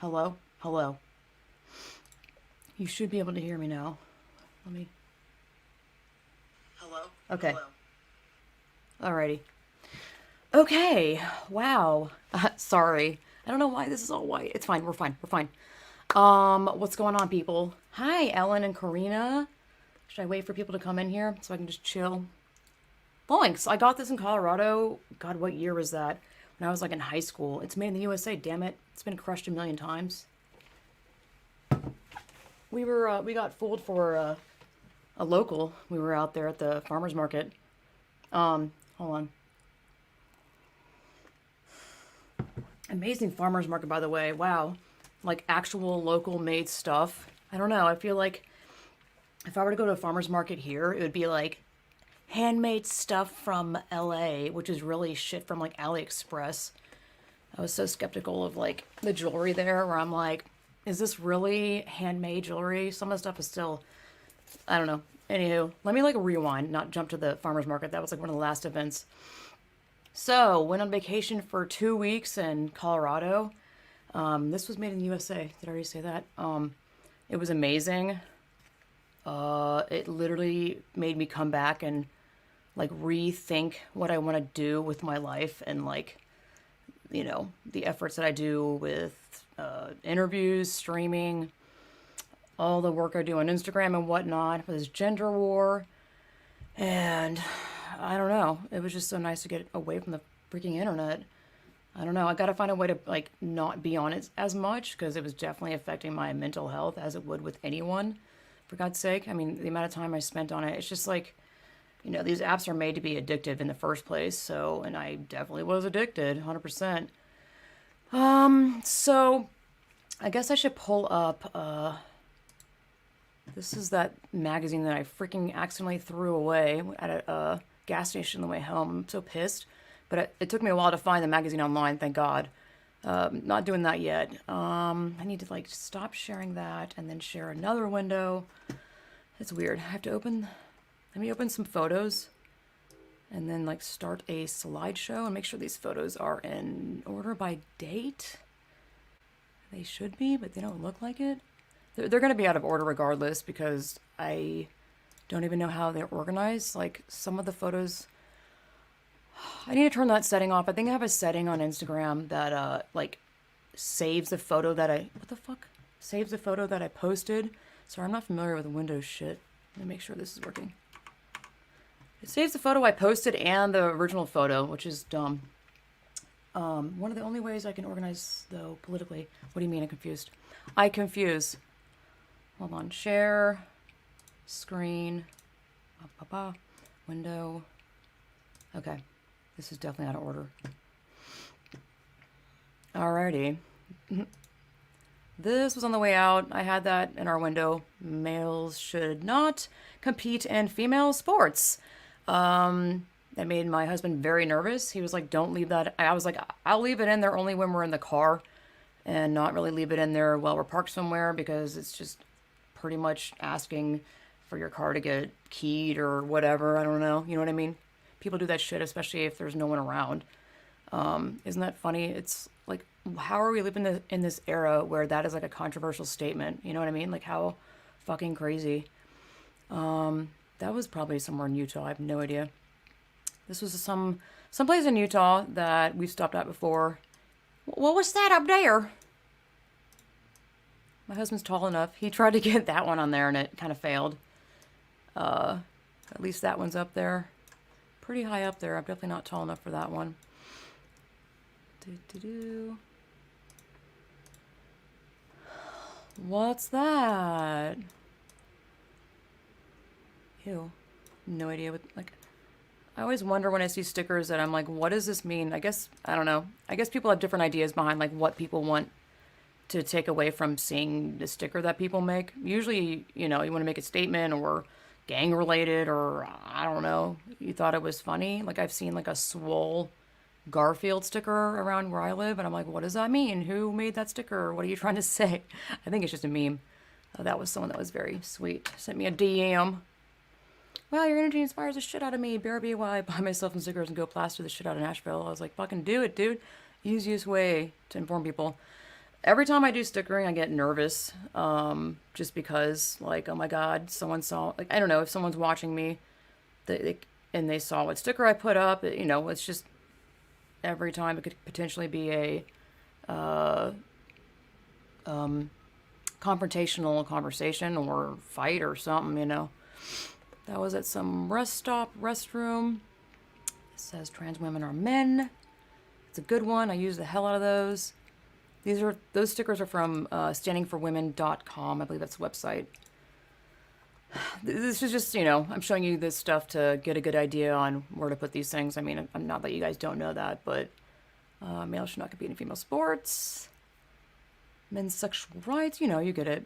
Hello? Hello. You should be able to hear me now. Let me... Hello? Okay. Hello. Alrighty. Okay. Wow. Sorry. I don't know why this is all white. It's fine. We're fine. We're fine. What's going on, people? Hi, Ellen and Karina. Should I wait for people to come in here so I can just chill? Thanks. I got this in Colorado. God, what year was that? When I was like in high school. It's made in the USA, damn it. It's been crushed a million times. We got fooled for a local. We were out there at the farmer's market. Hold on. Amazing farmer's market, by the way. Wow. Like actual local made stuff. I don't know. I feel like if I were to go to a farmer's market here, it would be like handmade stuff from LA, which is really shit from like AliExpress. I was so skeptical of like the jewelry there where I'm like, is this really handmade jewelry? Some of the stuff is still, I don't know. Anywho, let me like rewind, not jump to the farmer's market. That was like one of the last events. So, went on vacation for 2 weeks in Colorado. This was made in the USA. Did I already say that? It was amazing. It literally made me come back and like rethink what I want to do with my life and like, the efforts that I do with interviews, streaming, all the work I do on Instagram and whatnot, with this gender war. And I don't know. It was just so nice to get away from the freaking internet. I don't know. I got to find a way to like not be on it as much because it was definitely affecting my mental health as it would with anyone. For God's sake, I mean, the amount of time I spent on it, it's just like, these apps are made to be addictive in the first place. So, and I definitely was addicted, 100%. So I guess I should pull up, this is that magazine that I freaking accidentally threw away at a gas station on the way home. I'm so pissed. But it took me a while to find the magazine online, thank God. Not doing that yet. I need to like stop sharing that and then share another window. It's weird. I have to let me open some photos and then like start a slideshow and make sure these photos are in order by date. They should be, but they don't look like it. They're going to be out of order regardless because I don't even know how they're organized. Like some of the photos, I need to turn that setting off. I think I have a setting on Instagram that like saves the photo that what the fuck? Saves the photo that I posted. Sorry, I'm not familiar with Windows shit. Let me make sure this is working. It saves the photo I posted and the original photo, which is dumb. One of the only ways I can organize, though, politically. What do you mean? I'm confused. I confuse. Hold on. Share. Screen. Window. Okay. This is definitely out of order. Alrighty. This was on the way out. I had that in our window. Males should not compete in female sports. That made my husband very nervous. He was like, don't leave that. I was like, I'll leave it in there only when we're in the car and not really leave it in there while we're parked somewhere because it's just pretty much asking for your car to get keyed or whatever. I don't know. You know what I mean? People do that shit, especially if there's no one around. Isn't that funny? It's like, how are we living in this era where that is like a controversial statement? You know what I mean? Like how fucking crazy. That was probably somewhere in Utah. I have no idea. This was someplace in Utah that we've stopped at before. What was that up there? My husband's tall enough. He tried to get that one on there and it kind of failed. At least that one's up there. Pretty high up there. I'm definitely not tall enough for that one. What's that? Ew. No idea what, like, I always wonder when I see stickers that I'm like, what does this mean? I don't know. I guess people have different ideas behind like what people want to take away from seeing the sticker that people make. Usually, you want to make a statement or gang related or I don't know. You thought it was funny. Like I've seen like a swole Garfield sticker around where I live and I'm like, what does that mean? Who made that sticker? What are you trying to say? I think it's just a meme. That was someone that was very sweet. Sent me a DM. Wow, your energy inspires the shit out of me. Bear be while I buy myself some stickers and go plaster the shit out of Nashville. I was like, fucking do it, dude. Easiest way to inform people. every time I do stickering, I get nervous. Just because, like, oh my God, someone saw, like, I don't know, if someone's watching me, and they saw what sticker I put up, it's just every time it could potentially be a confrontational conversation or fight or something. That was at some rest stop, restroom. It says trans women are men. It's a good one. I use the hell out of those. Those stickers are from standingforwomen.com. I believe that's the website. This is just, I'm showing you this stuff to get a good idea on where to put these things. I mean, I'm not that you guys don't know that, but male should not compete in female sports. Men's sexual rights, you get it.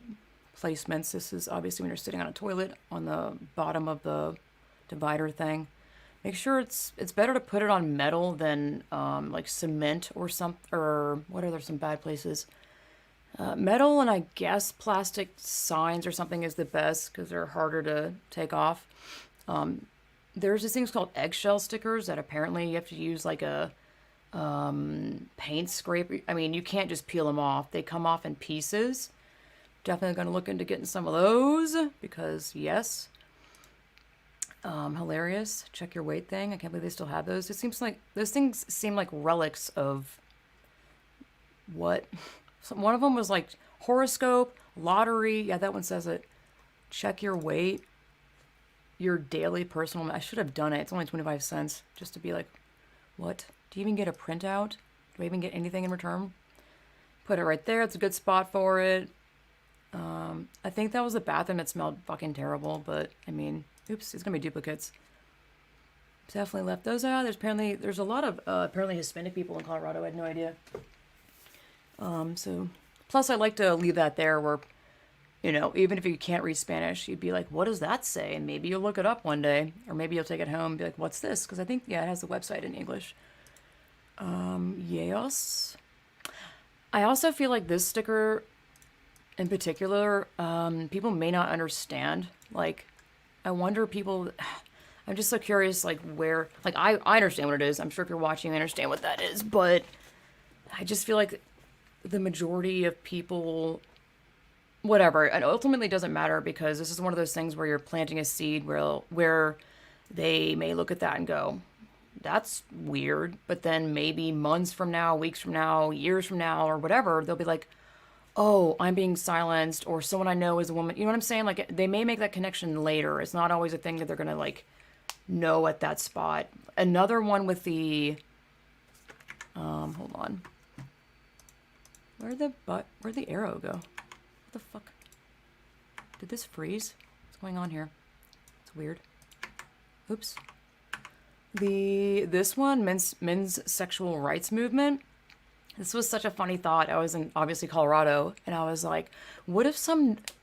Placements. This is obviously when you're sitting on a toilet on the bottom of the divider thing. Make sure it's better to put it on metal than like cement or what are there some bad places? Metal and I guess plastic signs or something is the best because they're harder to take off. There's these things called eggshell stickers that apparently you have to use like a paint scraper. I mean, you can't just peel them off. They come off in pieces. Definitely going to look into getting some of those because, yes. Hilarious. Check your weight thing. I can't believe they still have those. It seems like those things seem like relics of what? One of them was like horoscope, lottery. Yeah, that one says it. Check your weight. Your daily personal. I should have done it. It's only 25 cents just to be like, what? Do you even get a printout? Do I even get anything in return? Put it right there. It's a good spot for it. I think that was the bathroom that smelled fucking terrible, but I mean, oops, it's gonna be duplicates. Definitely left those out. There's a lot of apparently Hispanic people in Colorado. I had no idea. So plus I like to leave that there where, even if you can't read Spanish, you'd be like, what does that say? And maybe you'll look it up one day, or maybe you'll take it home and be like, what's this? Because I think, it has the website in English. Yes. I also feel like this sticker in particular, people may not understand. Like, I wonder I'm just so curious, like, where, like, I understand what it is. I'm sure if you're watching, I understand what that is. But I just feel like the majority of people, whatever, it ultimately doesn't matter because this is one of those things where you're planting a seed where they may look at that and go, that's weird. But then maybe months from now, weeks from now, years from now, or whatever, they'll be like, oh, I'm being silenced, or someone I know is a woman. You know what I'm saying? Like, they may make that connection later. It's not always a thing that they're going to, like, know at that spot. Another one with the, hold on. Where'd the arrow go? What the fuck? Did this freeze? What's going on here? It's weird. Oops. This one, men's sexual rights movement. This was such a funny thought. I was in, obviously, Colorado, and I was like, what if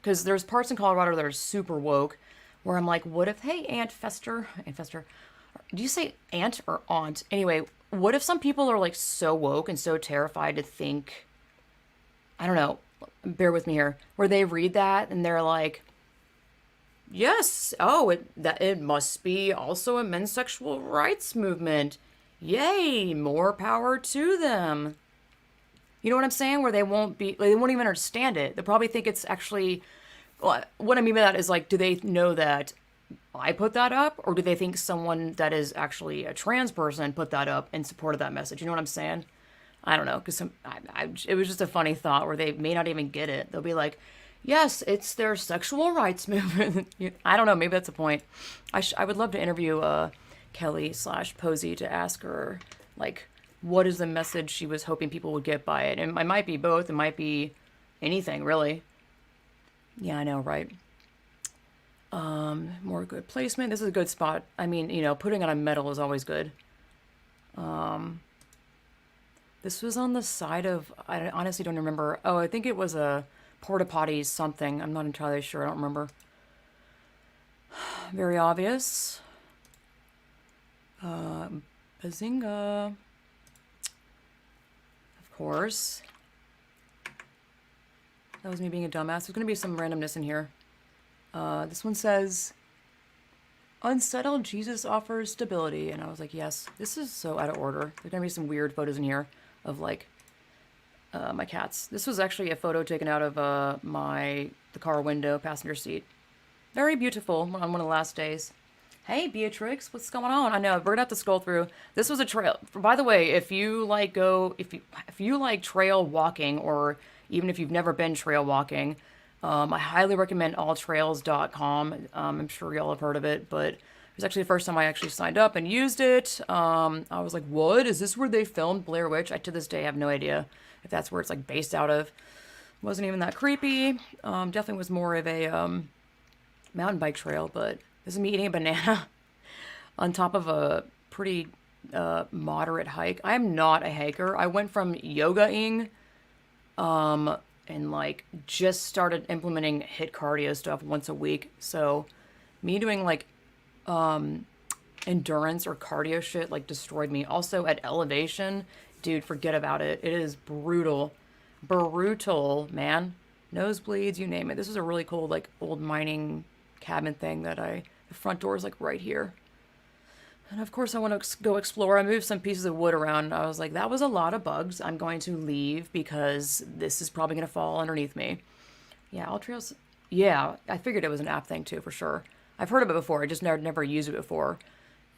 because there's parts in Colorado that are super woke, where I'm like, what if, hey, Aunt Fester, do you say aunt or aunt? Anyway, what if some people are, like, so woke and so terrified to think, I don't know, bear with me here, where they read that, and they're like, yes, it must be also a men's sexual rights movement. Yay, more power to them. You know what I'm saying? Where they won't even understand it. They'll probably think it's actually, well, what I mean by that is, like, do they know that I put that up? Or do they think someone that is actually a trans person put that up in support of that message? You know what I'm saying? I don't know. Because it was just a funny thought where they may not even get it. They'll be like, yes, it's their sexual rights movement. I don't know. Maybe that's the point. I would love to interview Kelly/Posey to ask her, like, what is the message she was hoping people would get by it? And it might be both. It might be anything, really. Yeah, I know, right? More good placement. This is a good spot. I mean, putting it on metal is always good. This was on the side of, I honestly don't remember. Oh, I think it was a porta potty something. I'm not entirely sure. I don't remember. Very obvious. Bazinga. Of course. That was me being a dumbass. There's going to be some randomness in here. This one says, unsettled, Jesus offers stability. And I was like, yes, this is so out of order. There's going to be some weird photos in here of, like, my cats. This was actually a photo taken out of the car window, passenger seat. Very beautiful on one of the last days. Hey, Beatrix, what's going on? I know we're gonna have to scroll through. This was a trail. By the way, if you like trail walking, or even if you've never been trail walking, I highly recommend alltrails.com. I'm sure y'all have heard of it, but it was actually the first time I actually signed up and used it. I was like, what? Is this where they filmed Blair Witch? I to this day have no idea if that's where it's like based out of. Wasn't even that creepy. Definitely was more of a mountain bike trail, but this is me eating a banana on top of a pretty moderate hike. I am not a hiker. I went from yogaing and like just started implementing HIIT cardio stuff once a week. So me doing like endurance or cardio shit like destroyed me. Also at elevation, dude, forget about it. It is brutal. Brutal, man. Nosebleeds, you name it. This is a really cool like old mining cabin thing that the front door is like right here. And of course I want to go explore. I moved some pieces of wood around. I was like, that was a lot of bugs. I'm going to leave because this is probably going to fall underneath me. Yeah, All Trails. Yeah, I figured it was an app thing too, for sure. I've heard of it before. I just never used it before.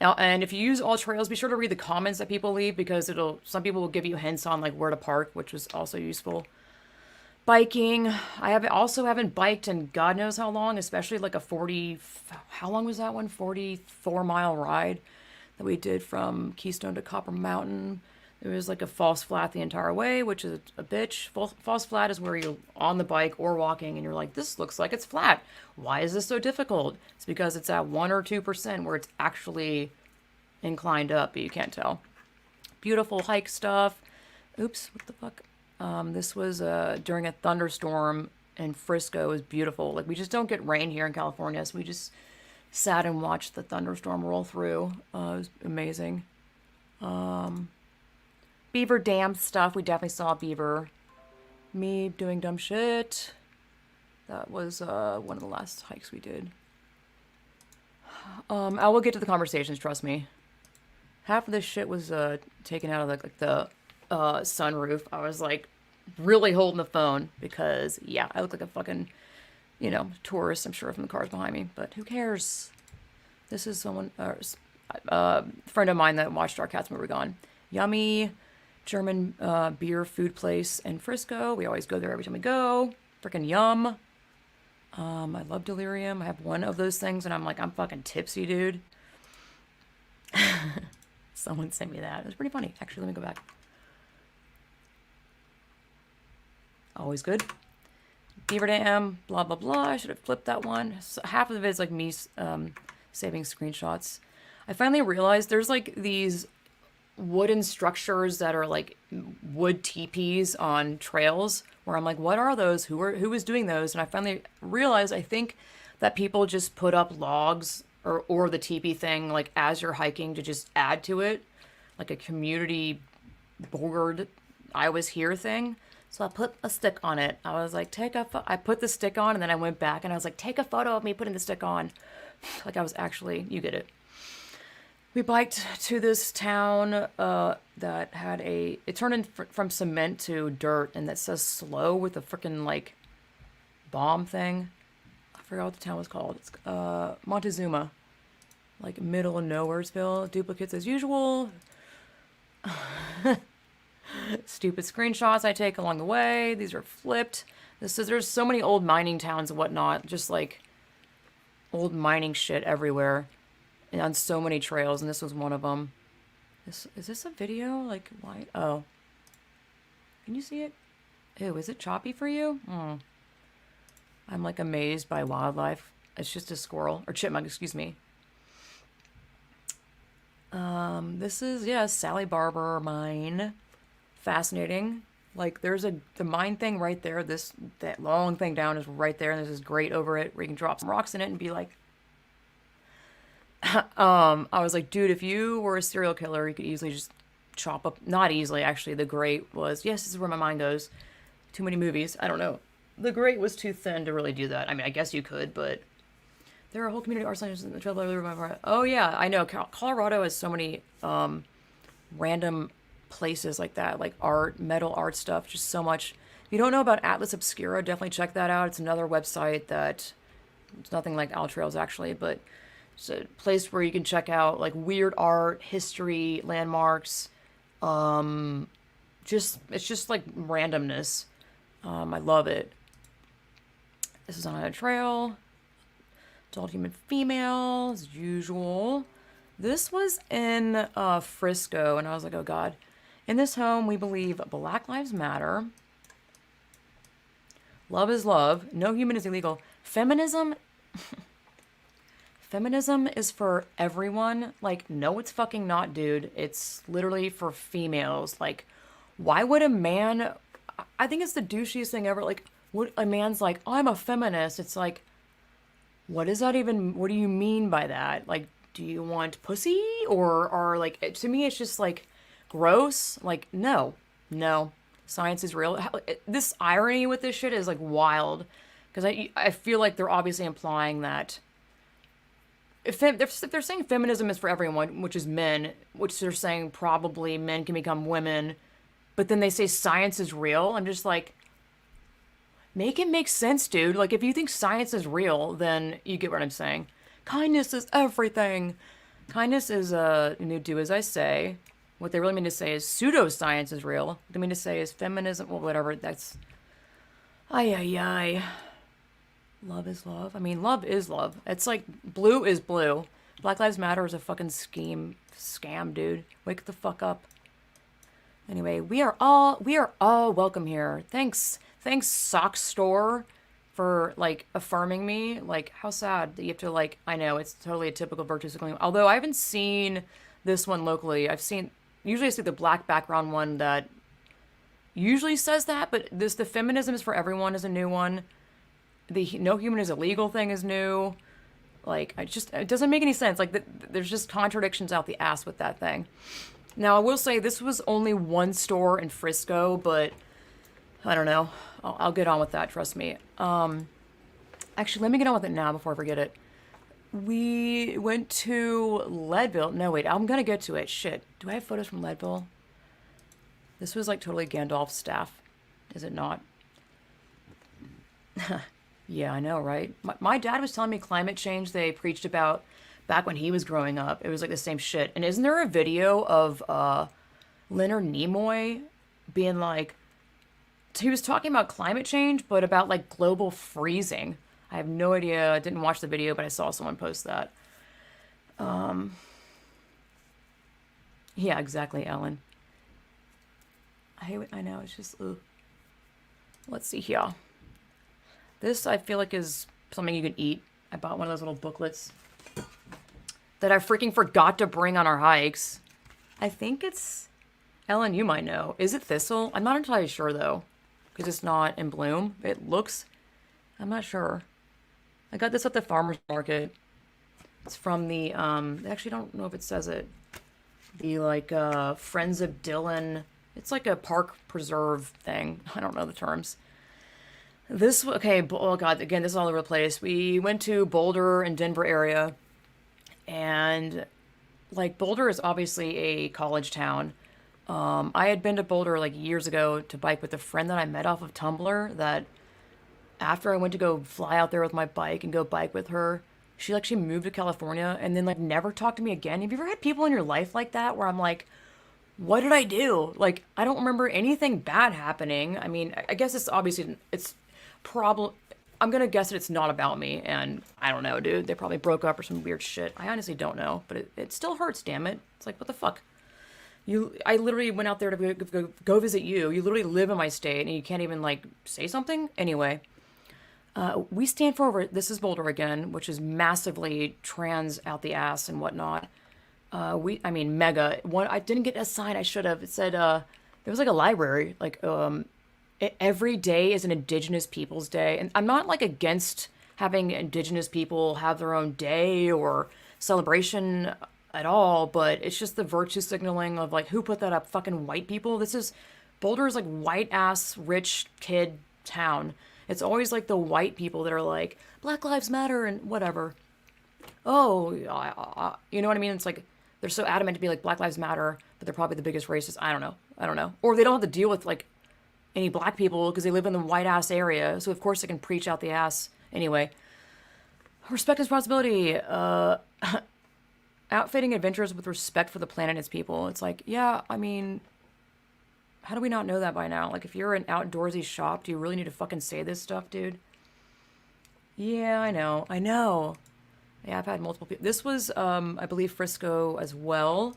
Now, and if you use All Trails, be sure to read the comments that people leave, because some people will give you hints on like where to park, which was also useful. Biking. I haven't biked in God knows how long, especially like how long was that one? 44-mile ride that we did from Keystone to Copper Mountain. It was like a false flat the entire way, which is a bitch. False flat is where you're on the bike or walking and you're like, this looks like it's flat. Why is this so difficult? It's because it's at 1 or 2% where it's actually inclined up, but you can't tell. Beautiful hike stuff. Oops, what the fuck? This was during a thunderstorm in Frisco. It was beautiful. Like, we just don't get rain here in California, so we just sat and watched the thunderstorm roll through. It was amazing. Beaver Dam stuff. We definitely saw a beaver. Me doing dumb shit. That was one of the last hikes we did. I will get to the conversations, trust me. Half of this shit was taken out of the sunroof. I was like really holding the phone because, yeah, I look like a fucking, tourist, I'm sure, from the cars behind me, but who cares? This is someone, a friend of mine that watched our Cats Movie Gone. Yummy German beer food place in Frisco. We always go there every time we go. Freaking yum. I love delirium. I have one of those things and I'm like, I'm fucking tipsy, dude. Someone sent me that. It was pretty funny. Actually, let me go back. Always good. Beaver Dam, blah, blah, blah. I should have flipped that one. So half of it is like me saving screenshots. I finally realized there's like these wooden structures that are like wood teepees on trails where I'm like, what are those? Who is doing those? And I finally realized, I think that people just put up logs or the teepee thing like as you're hiking to just add to it, like a community board I was here thing. So I put a stick on it. I was like, I put the stick on and then I went back and I was like, take a photo of me putting the stick on. Like I was actually, you get it. We biked to this town that had it turned from cement to dirt, and that says slow with a freaking like bomb thing. I forgot what the town was called. It's Montezuma, like middle of nowheresville. Duplicates as usual. Stupid screenshots I take along the way. These are flipped. There's so many old mining towns and whatnot, just like old mining shit everywhere. And on so many trails, and this was one of them. Is this a video? Like, why? Oh. Can you see it? Ew, is it choppy for you? I'm like amazed by wildlife. It's just a squirrel. Or chipmunk, excuse me. This is, yeah, Sally Barber mine. Fascinating. Like, there's the mine thing right there. That long thing down is right there, and there's this grate over it where you can drop some rocks in it and be like, I was like, dude, if you were a serial killer, you could easily just chop up, not easily, actually, the grate was, yes, this is where my mind goes. Too many movies. I don't know. The grate was too thin to really do that. I mean, I guess you could, but there are whole community art centers in the trail. Oh, yeah, I know. Colorado has so many random places like that, like art, metal art stuff, just so much. If you don't know about Atlas Obscura, definitely check that out. It's another website that it's nothing like Altrails actually, but it's a place where you can check out like weird art, history, landmarks. Just it's just like randomness. I love it. This is on a trail. Adult human female, as usual. This was in Frisco, and I was like, oh god. In this home, we believe Black Lives Matter. Love is love. No human is illegal. Feminism. Feminism is for everyone. Like, no, it's fucking not, dude. It's literally for females. Like, why would a man... I think it's the douchiest thing ever. Like, what a man's like, oh, I'm a feminist. It's like, what is that even... What do you mean by that? Like, do you want pussy? Or like, to me, it's just, like, gross. Like, no. No. Science is real. This irony with this shit is, like, wild. Because I feel like they're obviously implying that... If they're saying feminism is for everyone, which is men, which they're saying probably men can become women, but then they say science is real, I'm just like, make it make sense, dude. Like, if you think science is real, then you get what I'm saying. Kindness is everything. Kindness is, do as I say. What they really mean to say is pseudoscience is real. What they mean to say is feminism, well, whatever, that's... Ay, ay, ay. Love is love. I mean, love is love. It's like, blue is blue. Black Lives Matter is a fucking scam, dude. Wake the fuck up. Anyway, we are all welcome here. Thanks, Sock Store, for, like, affirming me. Like, how sad that you have to, like, I know, it's totally a typical virtue signaling. Although I haven't seen this one locally. Usually I see the black background one that usually says that, but the feminism is for everyone is a new one. The no human is illegal thing is new. Like, it doesn't make any sense. Like, there's just contradictions out the ass with that thing. Now, I will say this was only one store in Frisco, but I don't know. I'll get on with that, trust me. Actually, let me get on with it now before I forget it. We went to Leadville. No, wait, I'm gonna get to it. Shit. Do I have photos from Leadville? This was, like, totally Gandalf's staff. Is it not? Yeah, I know, right? My dad was telling me climate change they preached about back when he was growing up. It was like the same shit. And isn't there a video of Leonard Nimoy being like... He was talking about climate change, but about, like, global freezing. I have no idea. I didn't watch the video, but I saw someone post that. Yeah, exactly, Ellen. I know, it's just... Ugh. Let's see here. This, I feel like, is something you can eat. I bought one of those little booklets that I freaking forgot to bring on our hikes. I think it's... Ellen, you might know. Is it thistle? I'm not entirely sure, though, because it's not in bloom. It looks... I'm not sure. I got this at the farmer's market. It's from the, I actually don't know if it says it. The, like, Friends of Dylan... It's like a park preserve thing. I don't know the terms. This, okay, oh god, again, this is all over the place. We went to Boulder and Denver area, and, like, Boulder is obviously a college town. I had been to Boulder, like, years ago to bike with a friend that I met off of Tumblr, that after I went to go fly out there with my bike and go bike with her, she actually moved to California and then, like, never talked to me again. Have you ever had people in your life like that where I'm like, what did I do? Like, I don't remember anything bad happening. I mean, I guess it's obviously, it's probably, I'm gonna guess that it's not about me, and I don't know, dude. They probably broke up or some weird shit. I honestly don't know, but it still hurts, damn it. It's like, what the fuck? I literally went out there to go visit you. You literally live in my state, and you can't even, like, say something? Anyway, we stand for, this is Boulder again, which is massively trans out the ass and whatnot. I mean, mega. I didn't get a sign. I should have. It said, there was like a library, like, every day is an Indigenous Peoples Day. And I'm not, like, against having Indigenous people have their own day or celebration at all, but it's just the virtue signaling of, like, who put that up? Fucking white people? Boulder is, like, white-ass, rich kid town. It's always, like, the white people that are like, Black Lives Matter and whatever. Oh, you know what I mean? It's like, they're so adamant to be like Black Lives Matter, but they're probably the biggest racist. I don't know. I don't know. Or they don't have to deal with like any black people because they live in the white ass area. So of course they can preach out the ass. Anyway, respect and responsibility. Outfitting adventures with respect for the planet and its people. It's like, yeah, I mean, how do we not know that by now? Like, if you're an outdoorsy shop, do you really need to fucking say this stuff, dude? Yeah, I know. I know. Yeah, I've had multiple people. This was, I believe, Frisco as well.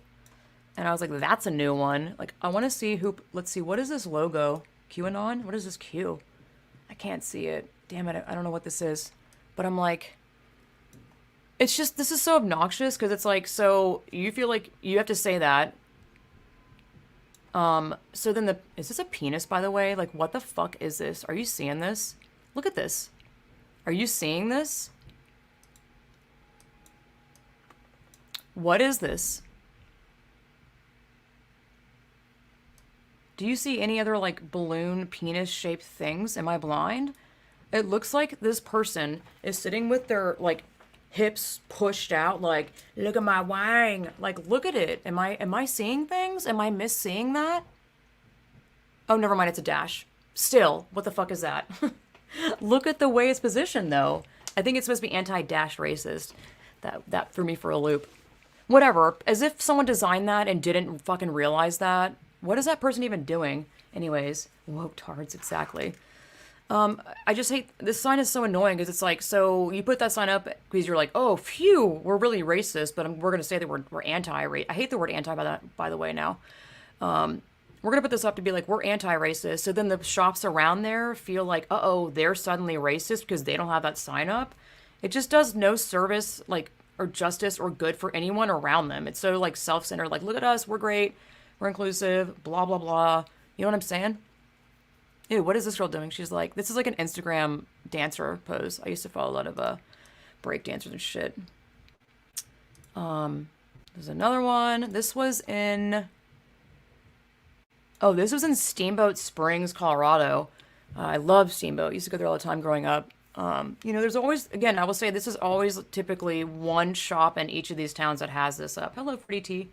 And I was like, that's a new one. Like, I want to see who... Let's see, what is this logo? QAnon? What is this Q? I can't see it. Damn it, I don't know what this is. But I'm like... It's just, this is so obnoxious, because it's like, so, you feel like you have to say that. So then is this a penis, by the way? Like, what the fuck is this? Are you seeing this? Look at this. Are you seeing this? What is this? Do you see any other, like, balloon penis-shaped things? Am I blind? It looks like this person is sitting with their, like, hips pushed out, like, look at my wang. Like, look at it. Am I seeing things? Am I misseeing that? Oh, never mind, it's a dash. Still, what the fuck is that? Look at the way it's positioned, though. I think it's supposed to be anti-dash racist. That threw me for a loop. Whatever. As if someone designed that and didn't fucking realize that. What is that person even doing? Anyways. Woke tards, exactly. I just hate, this sign is so annoying because it's like, so you put that sign up because you're like, oh, phew, we're really racist, but we're going to say that we're anti-racist. I hate the word anti by the way now. We're going to put this up to be like, we're anti-racist. So then the shops around there feel like, uh-oh, they're suddenly racist because they don't have that sign up. It just does no service, like, or justice or good for anyone around them. It's so, like, self-centered. Like, look at us, we're great, we're inclusive, blah, blah, blah. You know what I'm saying? Ew, what is this girl doing? She's like, this is like an Instagram dancer pose. I used to follow a lot of break dancers and shit. There's another one. This was in... Oh, this was in Steamboat Springs, Colorado. I love Steamboat. I used to go there all the time growing up. You know, there's always... Again, I will say this is always typically one shop in each of these towns that has this up. Hello, Pretty Tea.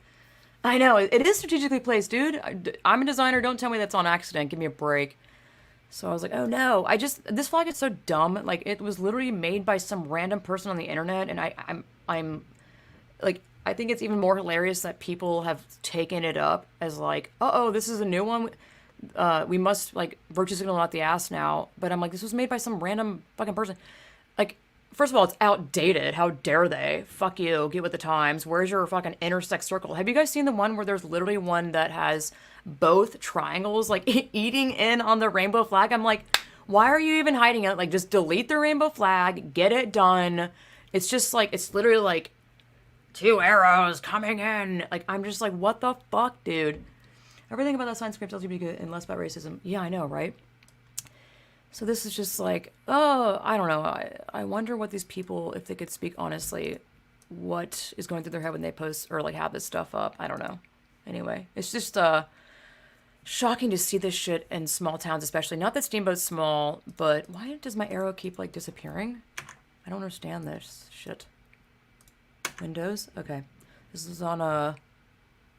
I know, it is strategically placed, dude. I'm a designer. Don't tell me that's on accident. Give me a break. So I was like, oh no, this flag is so dumb. Like, it was literally made by some random person on the internet, and I'm like, I think it's even more hilarious that people have taken it up as like, uh-oh, this is a new one. We must, like, virtue signal out the ass now. But I'm like, this was made by some random fucking person. Like, first of all, it's outdated. How dare they? Fuck you. Get with the times. Where's your fucking intersex circle? Have you guys seen the one where there's literally one that has both triangles, like, eating in on the rainbow flag? I'm like, why are you even hiding it? Like, just delete the rainbow flag. Get it done. It's just, like, it's literally, like, 2 arrows coming in. Like, I'm just like, what the fuck, dude? Everything about that sign screams LGBT and less about racism. Yeah, I know, right? So this is just like, oh, I don't know. I wonder what these people, if they could speak honestly, what is going through their head when they post or, like, have this stuff up. I don't know. Anyway, it's just shocking to see this shit in small towns, especially. Not that Steamboat's small, but why does my arrow keep, like, disappearing? I don't understand this shit. Windows? Okay. This is on a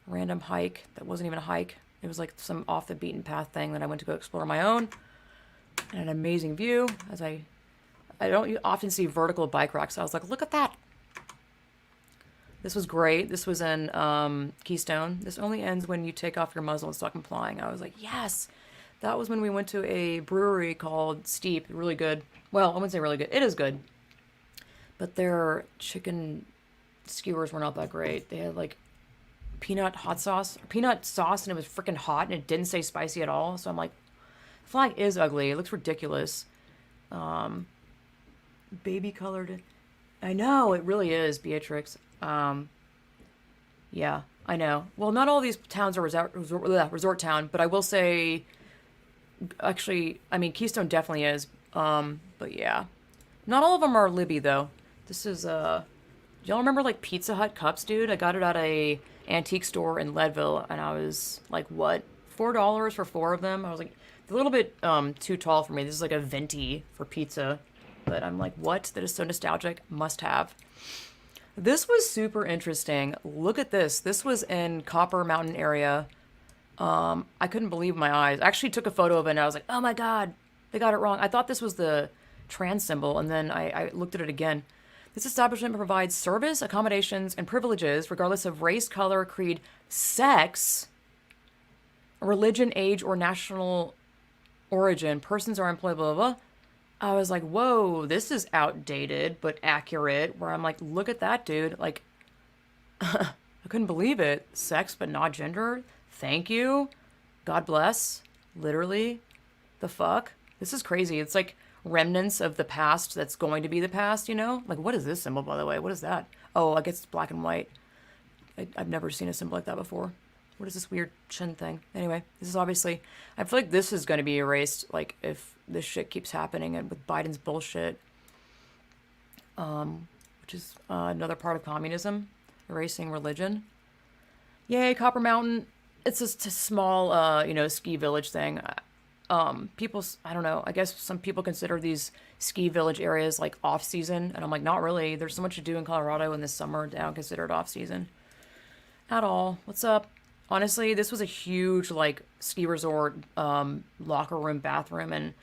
random hike that wasn't even a hike. It was like some off the beaten path thing that I went to go explore on my own. And an amazing view, as I don't often see vertical bike racks, so I was like, look at that. This was great. This was in Keystone. This only ends when you take off your muzzle and start complying. I was like, yes. That was when we went to a brewery called Steep. Really good. Well, I wouldn't say really good. It is good. But their chicken skewers were not that great. They had, like, peanut sauce, and it was freaking hot, and it didn't say spicy at all. So I'm like, the flag is ugly. It looks ridiculous. Baby colored. I know, it really is, Beatrix. Yeah, I know. Well, not all these towns are resort town, but I will say, actually, I mean, Keystone definitely is. But yeah. Not all of them are Libby, though. This is, y'all remember, like, Pizza Hut cups, dude? I got it at a antique store in Leadville, and I was like, what? $4 for 4 of them? I was like, it's a little bit too tall for me. This is like a venti for pizza. But I'm like, what? That is so nostalgic. Must have. This was super interesting. Look at this. This was in Copper Mountain area. I couldn't believe my eyes. I actually took a photo of it and I was like, oh my God, they got it wrong. I thought this was the trans symbol, and then I looked at it again. This establishment provides service, accommodations, and privileges regardless of race, color, creed, sex, religion, age, or national origin. Persons are employed, blah, blah, blah. I was like, whoa, this is outdated but accurate. Where I'm like, look at that, dude. Like, I couldn't believe it. Sex but not gender. Thank you. God bless. Literally. The fuck? This is crazy. It's like remnants of the past that's going to be the past, you know? Like, what is this symbol, by the way? What is that? Oh, I guess it's black and white. I've never seen a symbol like that before. What is this weird chin thing? Anyway, this is obviously... I feel like this is going to be erased, like, if this shit keeps happening and with Biden's bullshit. Which is another part of communism. Erasing religion. Yay, Copper Mountain. It's just a small, ski village thing. People, I don't know, I guess some people consider these ski village areas like off season, and I'm like, not really. There's so much to do in Colorado in the summer. I don't consider it off season at all. What's up? Honestly, this was a huge like ski resort, locker room, bathroom, and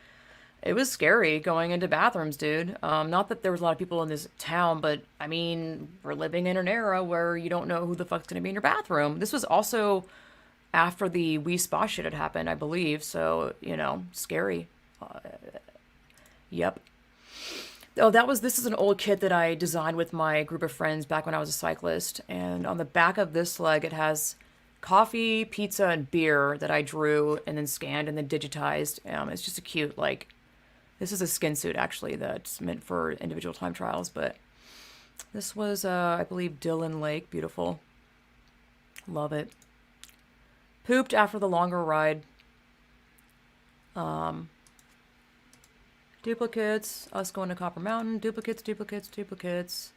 it was scary going into bathrooms, dude. Not that there was a lot of people in this town, but I mean, we're living in an era where you don't know who the fuck's gonna be in your bathroom. This was also after the Wii Spa shit had happened, I believe. So, scary. Yep. Oh, this is an old kit that I designed with my group of friends back when I was a cyclist. And on the back of this leg, it has coffee, pizza, and beer that I drew and then scanned and then digitized. It's just a cute, like, this is a skin suit, actually, that's meant for individual time trials. But this was, I believe, Dillon Lake. Beautiful. Love it. Pooped after the longer ride. Duplicates. Us going to Copper Mountain. Duplicates, duplicates, duplicates.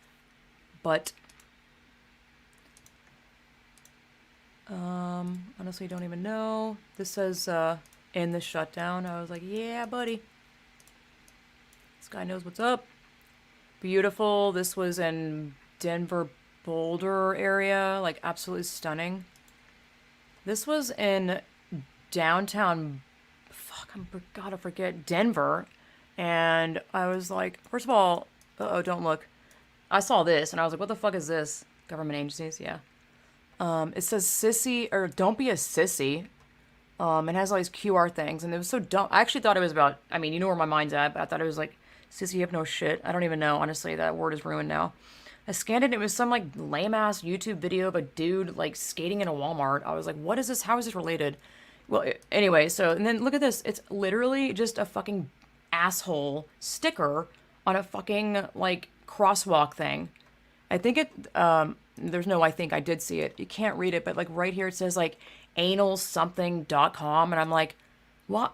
But. Honestly, don't even know. This says, in the shutdown. I was like, yeah, buddy. This guy knows what's up. Beautiful. This was in Denver, Boulder area. Like, absolutely stunning. This was in downtown, gotta forget, Denver. And I was like, first of all, don't look. I saw this and I was like, what the fuck is this? Government agencies, yeah. It says sissy, or don't be a sissy. It has all these QR things and it was so dumb. I actually thought it was about, you know where my mind's at, but I thought it was like, sissy, you have no shit. I don't even know, honestly, that word is ruined now. I scanned it and it was some like lame ass YouTube video of a dude like skating in a Walmart. I was like, what is this? How is this related? Well, anyway, so, and then look at this. It's literally just a fucking asshole sticker on a fucking like crosswalk thing. I think there's no, I think I did see it. You can't read it, but like right here it says like analsomething.com. And I'm like, what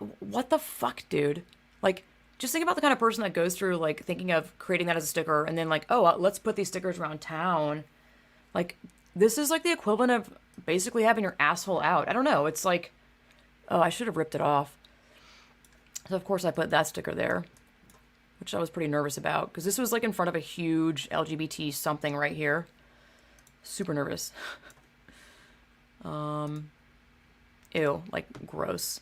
the fuck, dude? Like, just think about the kind of person that goes through, like, thinking of creating that as a sticker and then, like, oh, let's put these stickers around town. Like, this is, like, the equivalent of basically having your asshole out. I don't know. It's like, oh, I should have ripped it off. So, of course, I put that sticker there, which I was pretty nervous about because this was, like, in front of a huge LGBT something right here. Super nervous. Ew, like, gross.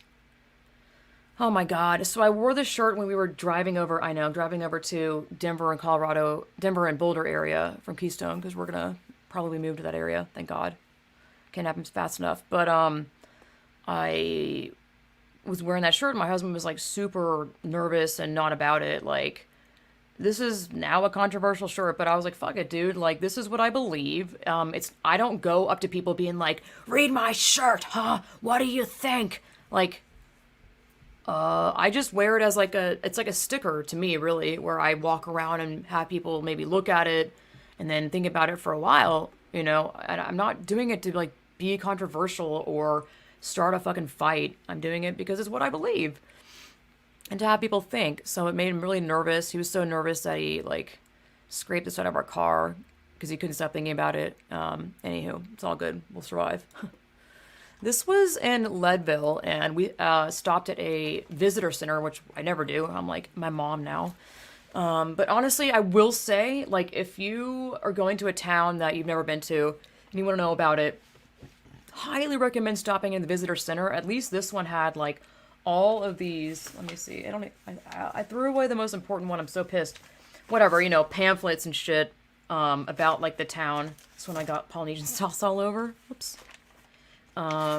Oh my God. So I wore this shirt when we were driving over to Denver and Boulder area from Keystone, because we're going to probably move to that area. Thank God. Can't happen fast enough. But I was wearing that shirt and my husband was like super nervous and not about it. Like, this is now a controversial shirt, but I was like, fuck it, dude. Like, this is what I believe. I don't go up to people being like, read my shirt, huh? What do you think? Like, I just wear it as it's like a sticker to me, really, where I walk around and have people maybe look at it and then think about it for a while, and I'm not doing it to like be controversial or start a fucking fight. I'm doing it because it's what I believe and to have people think. So it made him really nervous. He was so nervous that he like scraped the side of our car because he couldn't stop thinking about it. Anywho, it's all good. We'll survive. This was in Leadville, and we stopped at a visitor center, which I never do. I'm like my mom now. But honestly, I will say, like, if you are going to a town that you've never been to and you want to know about it, highly recommend stopping in the visitor center. At least this one had like all of these. Let me see. I threw away the most important one. I'm so pissed. Whatever, pamphlets and shit about like the town. This one I got Polynesian sauce all over. Oops. I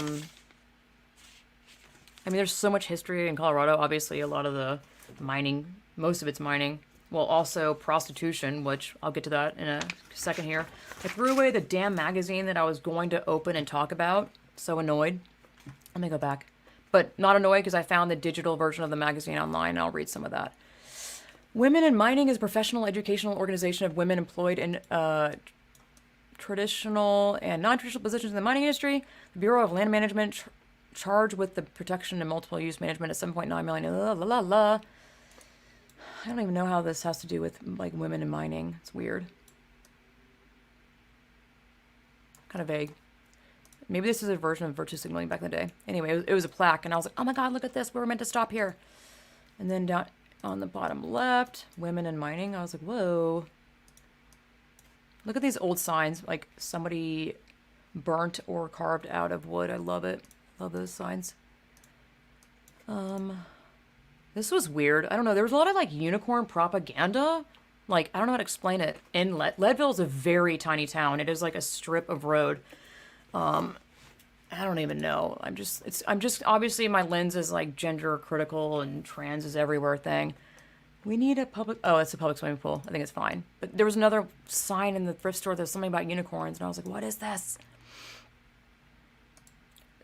mean, there's so much history in Colorado. Obviously, a lot of the mining, most of it's mining. Well, also prostitution, which I'll get to that in a second here. I threw away the damn magazine that I was going to open and talk about. So annoyed. Let me go back. But not annoyed because I found the digital version of the magazine online, and I'll read some of that. Women in Mining is a professional educational organization of women employed in traditional and non-traditional positions in the mining industry. The Bureau of Land Management charged with the protection and multiple use management at 7.9 million. I don't even know how this has to do with like women in mining. It's weird. Kind of vague. Maybe this is a version of virtue signaling back in the day. Anyway, it was a plaque, and I was like, oh my god, look at this. We were meant to stop here. And then down on the bottom left, women in mining. I was like, whoa. Look at these old signs, like somebody burnt or carved out of wood. I love it. Love those signs. This was weird. I don't know. There was a lot of like unicorn propaganda. Like, I don't know how to explain it. In Leadville is a very tiny town. It is like a strip of road. I don't even know. I'm just obviously my lens is like gender critical and trans is everywhere thing. We need a public, oh, it's a public swimming pool. I think it's fine. But there was another sign in the thrift store. There's something about unicorns. And I was like, what is this?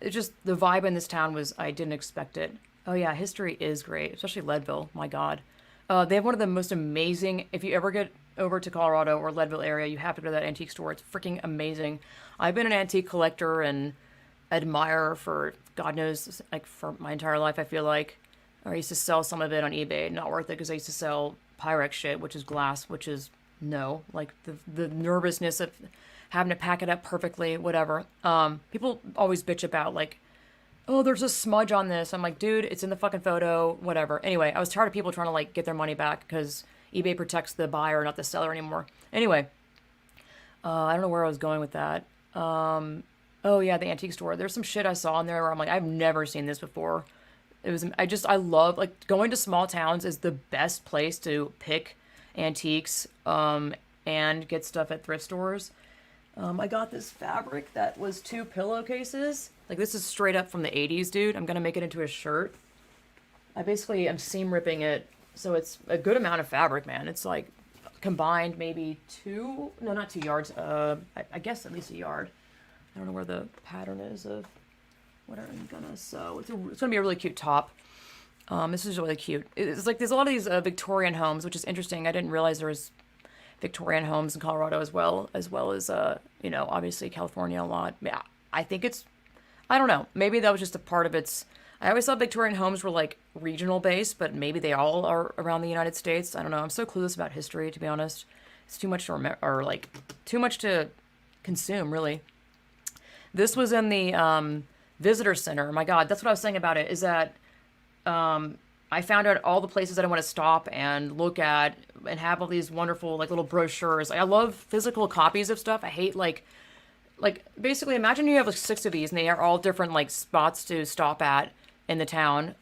It just, the vibe in this town was, I didn't expect it. Oh yeah, history is great, especially Leadville. My God. They have one of the most amazing, if you ever get over to Colorado or Leadville area, you have to go to that antique store. It's freaking amazing. I've been an antique collector and admirer for, God knows, like for my entire life, I feel like. I used to sell some of it on eBay. Not worth it because I used to sell Pyrex shit, which is glass, which is no. Like the nervousness of having to pack it up perfectly, whatever. People always bitch about like, oh, there's a smudge on this. I'm like, dude, it's in the fucking photo, whatever. Anyway, I was tired of people trying to like get their money back because eBay protects the buyer, not the seller anymore. Anyway, I don't know where I was going with that. Oh yeah, the antique store. There's some shit I saw in there where I'm like, I've never seen this before. It was, I love, like, going to small towns is the best place to pick antiques, and get stuff at thrift stores. I got this fabric that was 2 pillowcases. Like, this is straight up from the 80s, dude. I'm gonna make it into a shirt. I'm seam ripping it, so it's a good amount of fabric, man. It's like, combined maybe not 2 yards, I guess at least a yard. I don't know where the pattern is of what I'm gonna sew. It's gonna be a really cute top. This is really cute. It's like there's a lot of these Victorian homes, which is interesting. I didn't realize there was Victorian homes in Colorado as well as obviously California a lot. Yeah, I think I don't know. Maybe that was just a part of its. I always thought Victorian homes were like regional based, but maybe they all are around the United States. I don't know. I'm so clueless about history, to be honest. It's too much to remember, or like too much to consume, really. This was in the visitor center. My God, that's what I was saying about it, is that I found out all the places that I want to stop and look at and have all these wonderful like little brochures. Like, I love physical copies of stuff. I hate like basically imagine you have like 6 of these and they are all different like spots to stop at in the town.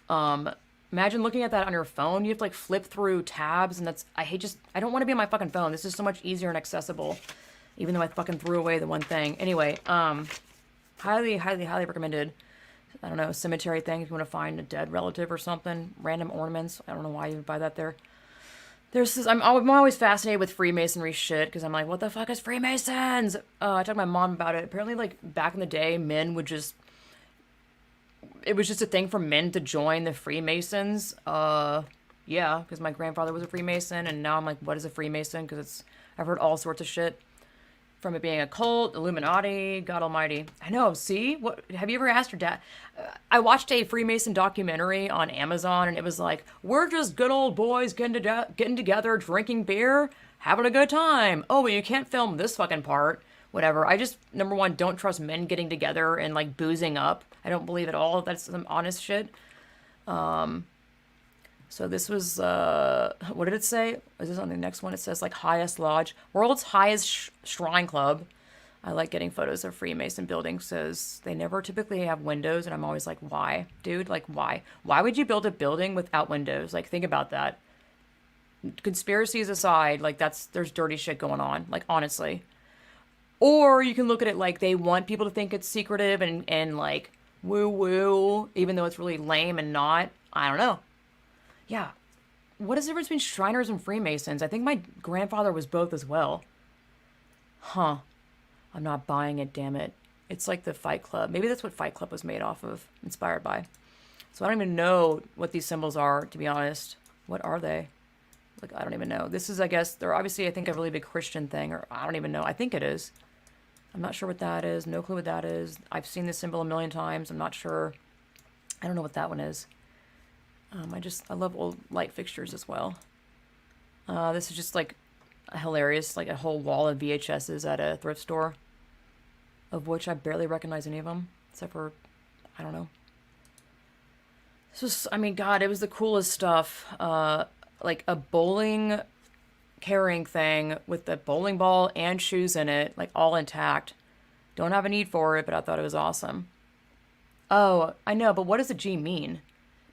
Imagine looking at that on your phone. You have to like flip through tabs, and I don't want to be on my fucking phone. This is so much easier and accessible, even though I fucking threw away the one thing. Anyway, highly, highly, highly recommended. I don't know, cemetery thing if you want to find a dead relative or something. Random ornaments. I don't know why you would buy that there. I'm always fascinated with Freemasonry shit because I'm like, what the fuck is Freemasons? I talked to my mom about it. Apparently, like, back in the day, men would just... It was just a thing for men to join the Freemasons. Yeah, because my grandfather was a Freemason, and now I'm like, what is a Freemason? Because I've heard all sorts of shit. From it being a cult, Illuminati, God almighty. I know, see? What have you ever asked your dad? I watched a Freemason documentary on Amazon, and it was like, we're just good old boys getting together, drinking beer, having a good time. Oh, but you can't film this fucking part. Whatever. I just, number one, don't trust men getting together and, like, boozing up. I don't believe at all that's some honest shit. So this was, what did it say? Is this on the next one? It says like highest lodge, world's highest shrine club. I like getting photos of Freemason buildings, says they never typically have windows. And I'm always like, why, dude? Like, why? Why would you build a building without windows? Like, think about that. Conspiracies aside, like there's dirty shit going on. Like, honestly. Or you can look at it like they want people to think it's secretive and like woo woo, even though it's really lame and not. I don't know. Yeah. What is the difference between Shriners and Freemasons? I think my grandfather was both as well. Huh. I'm not buying it, damn it. It's like the Fight Club. Maybe that's what Fight Club was made off of, inspired by. So I don't even know what these symbols are, to be honest. What are they? Like, I don't even know. This is, I guess, they're obviously, I think, a really big Christian thing, or I don't even know. I think it is. I'm not sure what that is. No clue what that is. I've seen this symbol a million times. I'm not sure. I don't know what that one is. I love old light fixtures as well. This is just like hilarious, like a whole wall of VHSs at a thrift store, of which I barely recognize any of them, except for, I don't know. This was, I mean, God, it was the coolest stuff. Like a bowling carrying thing with the bowling ball and shoes in it, like all intact. Don't have a need for it, but I thought it was awesome. Oh, I know, but what does the G mean?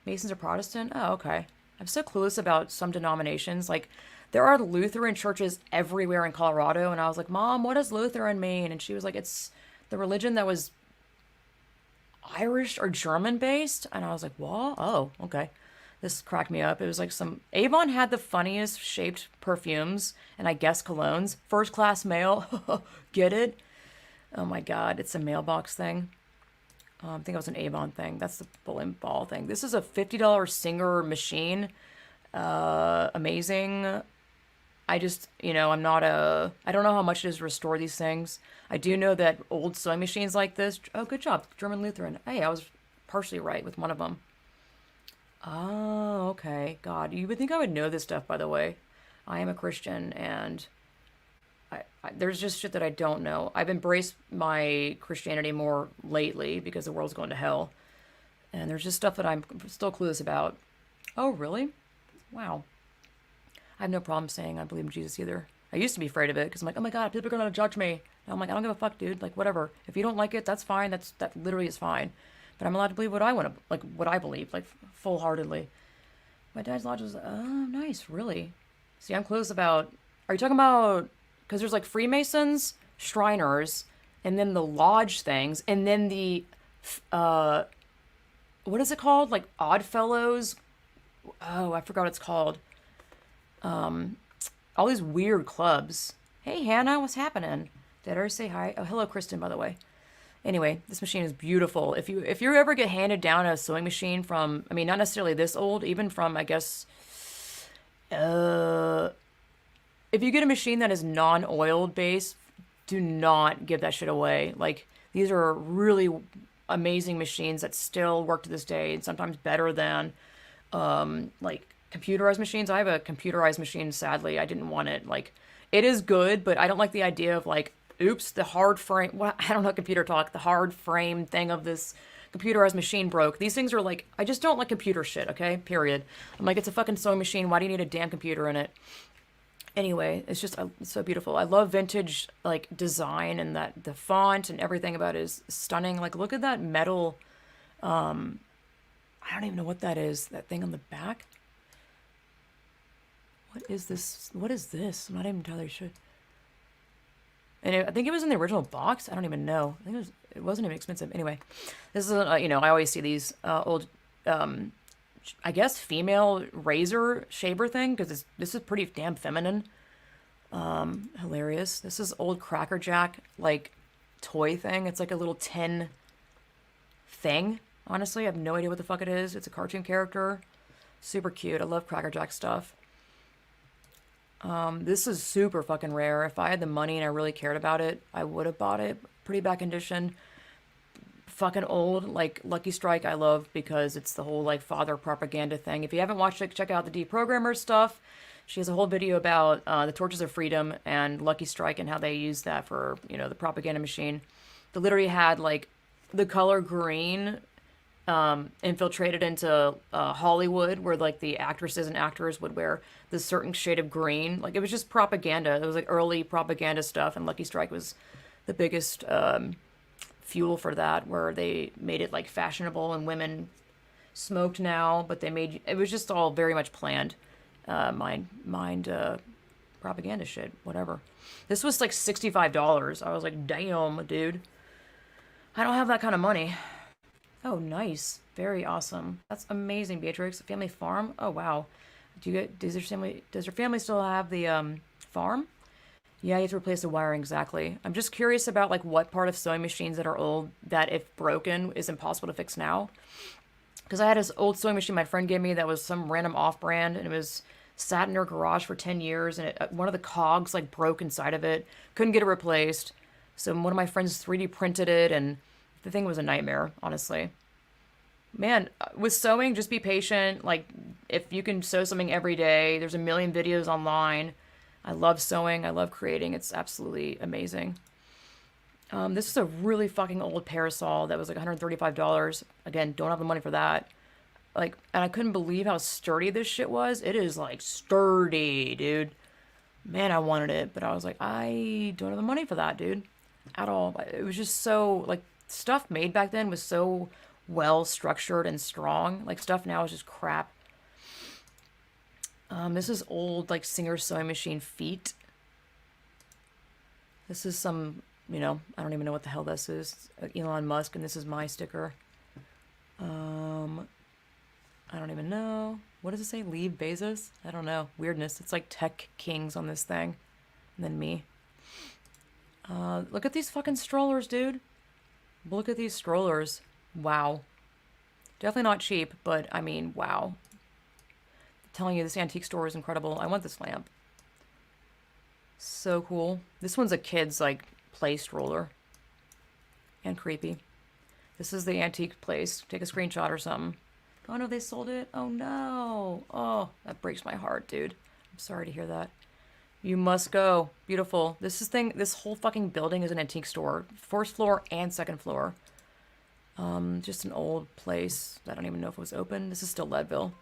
Masons are Protestant? Oh, okay. I'm so clueless about some denominations. Like, there are Lutheran churches everywhere in Colorado, and I was like, Mom, what does Lutheran mean? And she was like, it's the religion that was Irish or German based. And I was like, what? Oh, okay. This cracked me up. It was like Avon had the funniest shaped perfumes and I guess colognes. First class mail. Get it? Oh my God. It's a mailbox thing. I think it was an Avon thing. That's the bowling ball thing. This is a $50 Singer machine. Amazing. I just, I don't know how much it is to restore these things. I do know that old sewing machines like this. Oh, good job. German Lutheran. Hey, I was partially right with one of them. Oh, okay. God, you would think I would know this stuff, by the way. I am a Christian, and there's just shit that I don't know. I've embraced my Christianity more lately because the world's going to hell. And there's just stuff that I'm still clueless about. Oh, really? Wow. I have no problem saying I believe in Jesus either. I used to be afraid of it because I'm like, oh my God, people are going to judge me. And I'm like, I don't give a fuck, dude. Like, whatever. If you don't like it, that's fine. That literally is fine. But I'm allowed to believe what I want to, like, what I believe, like, full-heartedly. My dad's lodge was, oh, nice, really? See, I'm clueless about, are you talking about, because there's, like, Freemasons, Shriners, and then the lodge things, and then the, what is it called? Like, Oddfellows? Oh, I forgot what it's called. All these weird clubs. Hey, Hannah, what's happening? Did I already say hi? Oh, hello, Kristen, by the way. Anyway, this machine is beautiful. If you ever get handed down a sewing machine from, I mean, not necessarily this old, even from, I guess, if you get a machine that is non-oiled based, do not give that shit away. Like, these are really amazing machines that still work to this day, and sometimes better than, like, computerized machines. I have a computerized machine, sadly. I didn't want it. Like, it is good, but I don't like the idea of, like, oops, the hard frame, what, I don't know computer talk, the hard frame thing of this computerized machine broke. These things are like, I just don't like computer shit, okay? Period. I'm like, it's a fucking sewing machine. Why do you need a damn computer in it? Anyway, it's just it's so beautiful. I love vintage, like, design, and that the font and everything about it is stunning. Like, look at that metal, I don't even know what that is, that thing on the back. What is this? What is this? I'm not even entirely sure. And I think it was in the original box. I don't even know. I think it wasn't even expensive. Anyway, this is, I always see these old, I guess, female razor shaver thing, because this is pretty damn feminine. Hilarious. This is old Cracker Jack, like, toy thing. It's like a little tin thing. Honestly, I have no idea what the fuck it is. It's a cartoon character. Super cute. I love Cracker Jack stuff. This is super fucking rare. If I had the money and I really cared about it, I would have bought it. Pretty bad condition. Fucking old. Like, Lucky Strike I love because it's the whole, like, father propaganda thing. If you haven't watched it, check out the Deprogrammer stuff. She has a whole video about the Torches of Freedom and Lucky Strike and how they use that for, the propaganda machine. They literally had, like, the color green infiltrated into Hollywood, where like the actresses and actors would wear this certain shade of green. Like it was just propaganda. It was like early propaganda stuff, and Lucky Strike was the biggest fuel for that, where they made it like fashionable and women smoked now, but they made it was just all very much planned. Mind propaganda shit, whatever. This was like $65. I was like, damn, dude. I don't have that kind of money. Oh, nice. Very awesome. That's amazing, Beatrix. Family farm? Oh, wow. Does your family still have the farm? Yeah, you have to replace the wiring, exactly. I'm just curious about like what part of sewing machines that are old that if broken is impossible to fix now. Because I had this old sewing machine my friend gave me that was some random off-brand, and it was sat in her garage for 10 years, and one of the cogs like broke inside of it. Couldn't get it replaced. So one of my friends 3D printed it, and the thing was a nightmare, honestly. Man, with sewing, just be patient. Like, if you can sew something every day, there's a million videos online. I love sewing. I love creating. It's absolutely amazing. This is a really fucking old parasol that was like $135. Again, don't have the money for that. Like, and I couldn't believe how sturdy this shit was. It is like sturdy, dude. Man, I wanted it, but I was like, I don't have the money for that, dude. At all. It was just so, like, stuff made back then was so well structured and strong. Like, stuff now is just crap. This is old, like, Singer sewing machine feet. This is some, you know, I don't even know what the hell this is. Elon Musk, and this is my sticker. I don't even know. What does it say? Leave Bezos? I don't know. Weirdness. It's like tech kings on this thing. And then me. Look at these fucking strollers, dude. Look at these strollers. Wow. Definitely not cheap, but I mean, wow. I'm telling you, this antique store is incredible. I want this lamp. So cool. This one's a kid's, like, play stroller. And creepy. This is the antique place. Take a screenshot or something. Oh no, they sold it? Oh no. Oh, that breaks my heart, dude. I'm sorry to hear that. You must go. Beautiful. This whole fucking building is an antique store. First floor and second floor. Just an old place. I don't even know if it was open. This is still Leadville.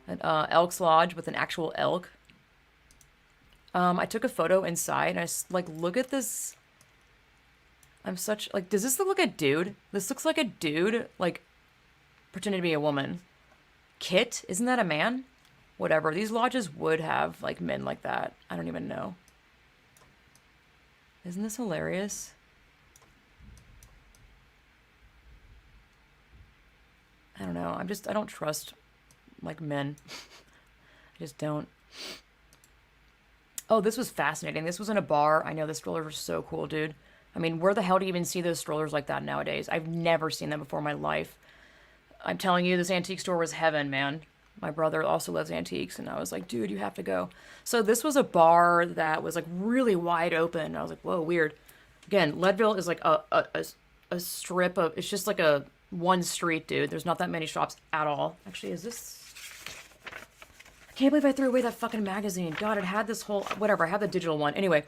An Elks Lodge with an actual elk. I took a photo inside and like, look at this. Does this look like a dude? This looks like a dude, like, pretending to be a woman. Kit? Isn't that a man? Whatever. These lodges would have, like, men like that. I don't even know. Isn't this hilarious? I don't know. I don't trust, like, men. I just don't. Oh, this was fascinating. This was in a bar. I know the strollers were so cool, dude. I mean, where the hell do you even see those strollers like that nowadays? I've never seen them before in my life. I'm telling you, this antique store was heaven, man. My brother also loves antiques, and I was like, dude, you have to go. So this was a bar that was, like, really wide open. I was like, whoa, weird. Again, Leadville is like a strip of, it's just like a one street, dude. There's not that many shops at all. Actually, is this... I can't believe I threw away that fucking magazine. God, it had this whole... Whatever, I have the digital one. Anyway,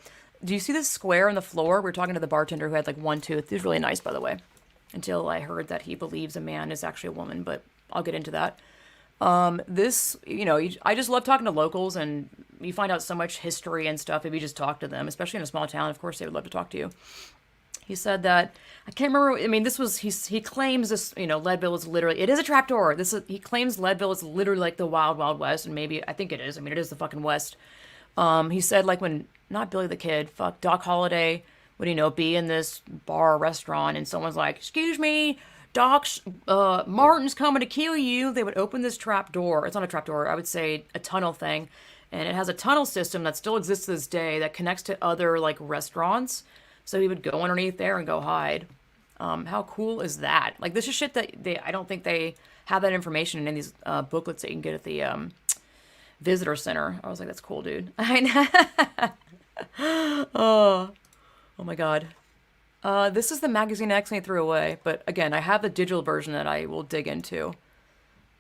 do you see this square on the floor? We were talking to the bartender who had, like, one tooth. He was really nice, by the way. Until I heard that he believes a man is actually a woman, but I'll get into that. This, you know, I just love talking to locals, and you find out so much history and stuff if you just talk to them, especially in a small town. Of course, they would love to talk to you. He said that, I can't remember, I mean, he claims this, you know, Leadville is literally, it is a trapdoor. He claims Leadville is literally like the wild, wild west, and maybe, I think it is. I mean, it is the fucking west. He said, like, when, not Billy the Kid, fuck, Doc Holliday would, you know, be in this bar or restaurant, and someone's like, excuse me, Doc's, Martin's coming to kill you. They would open this trap door. It's not a trap door, I would say a tunnel thing. And it has a tunnel system that still exists to this day that connects to other, like, restaurants. So he would go underneath there and go hide. How cool is that? Like, this is shit that I don't think they have that information in these booklets that you can get at the visitor center. I was like, that's cool, dude. Oh my god. This is the magazine I accidentally threw away, but again, I have the digital version that I will dig into.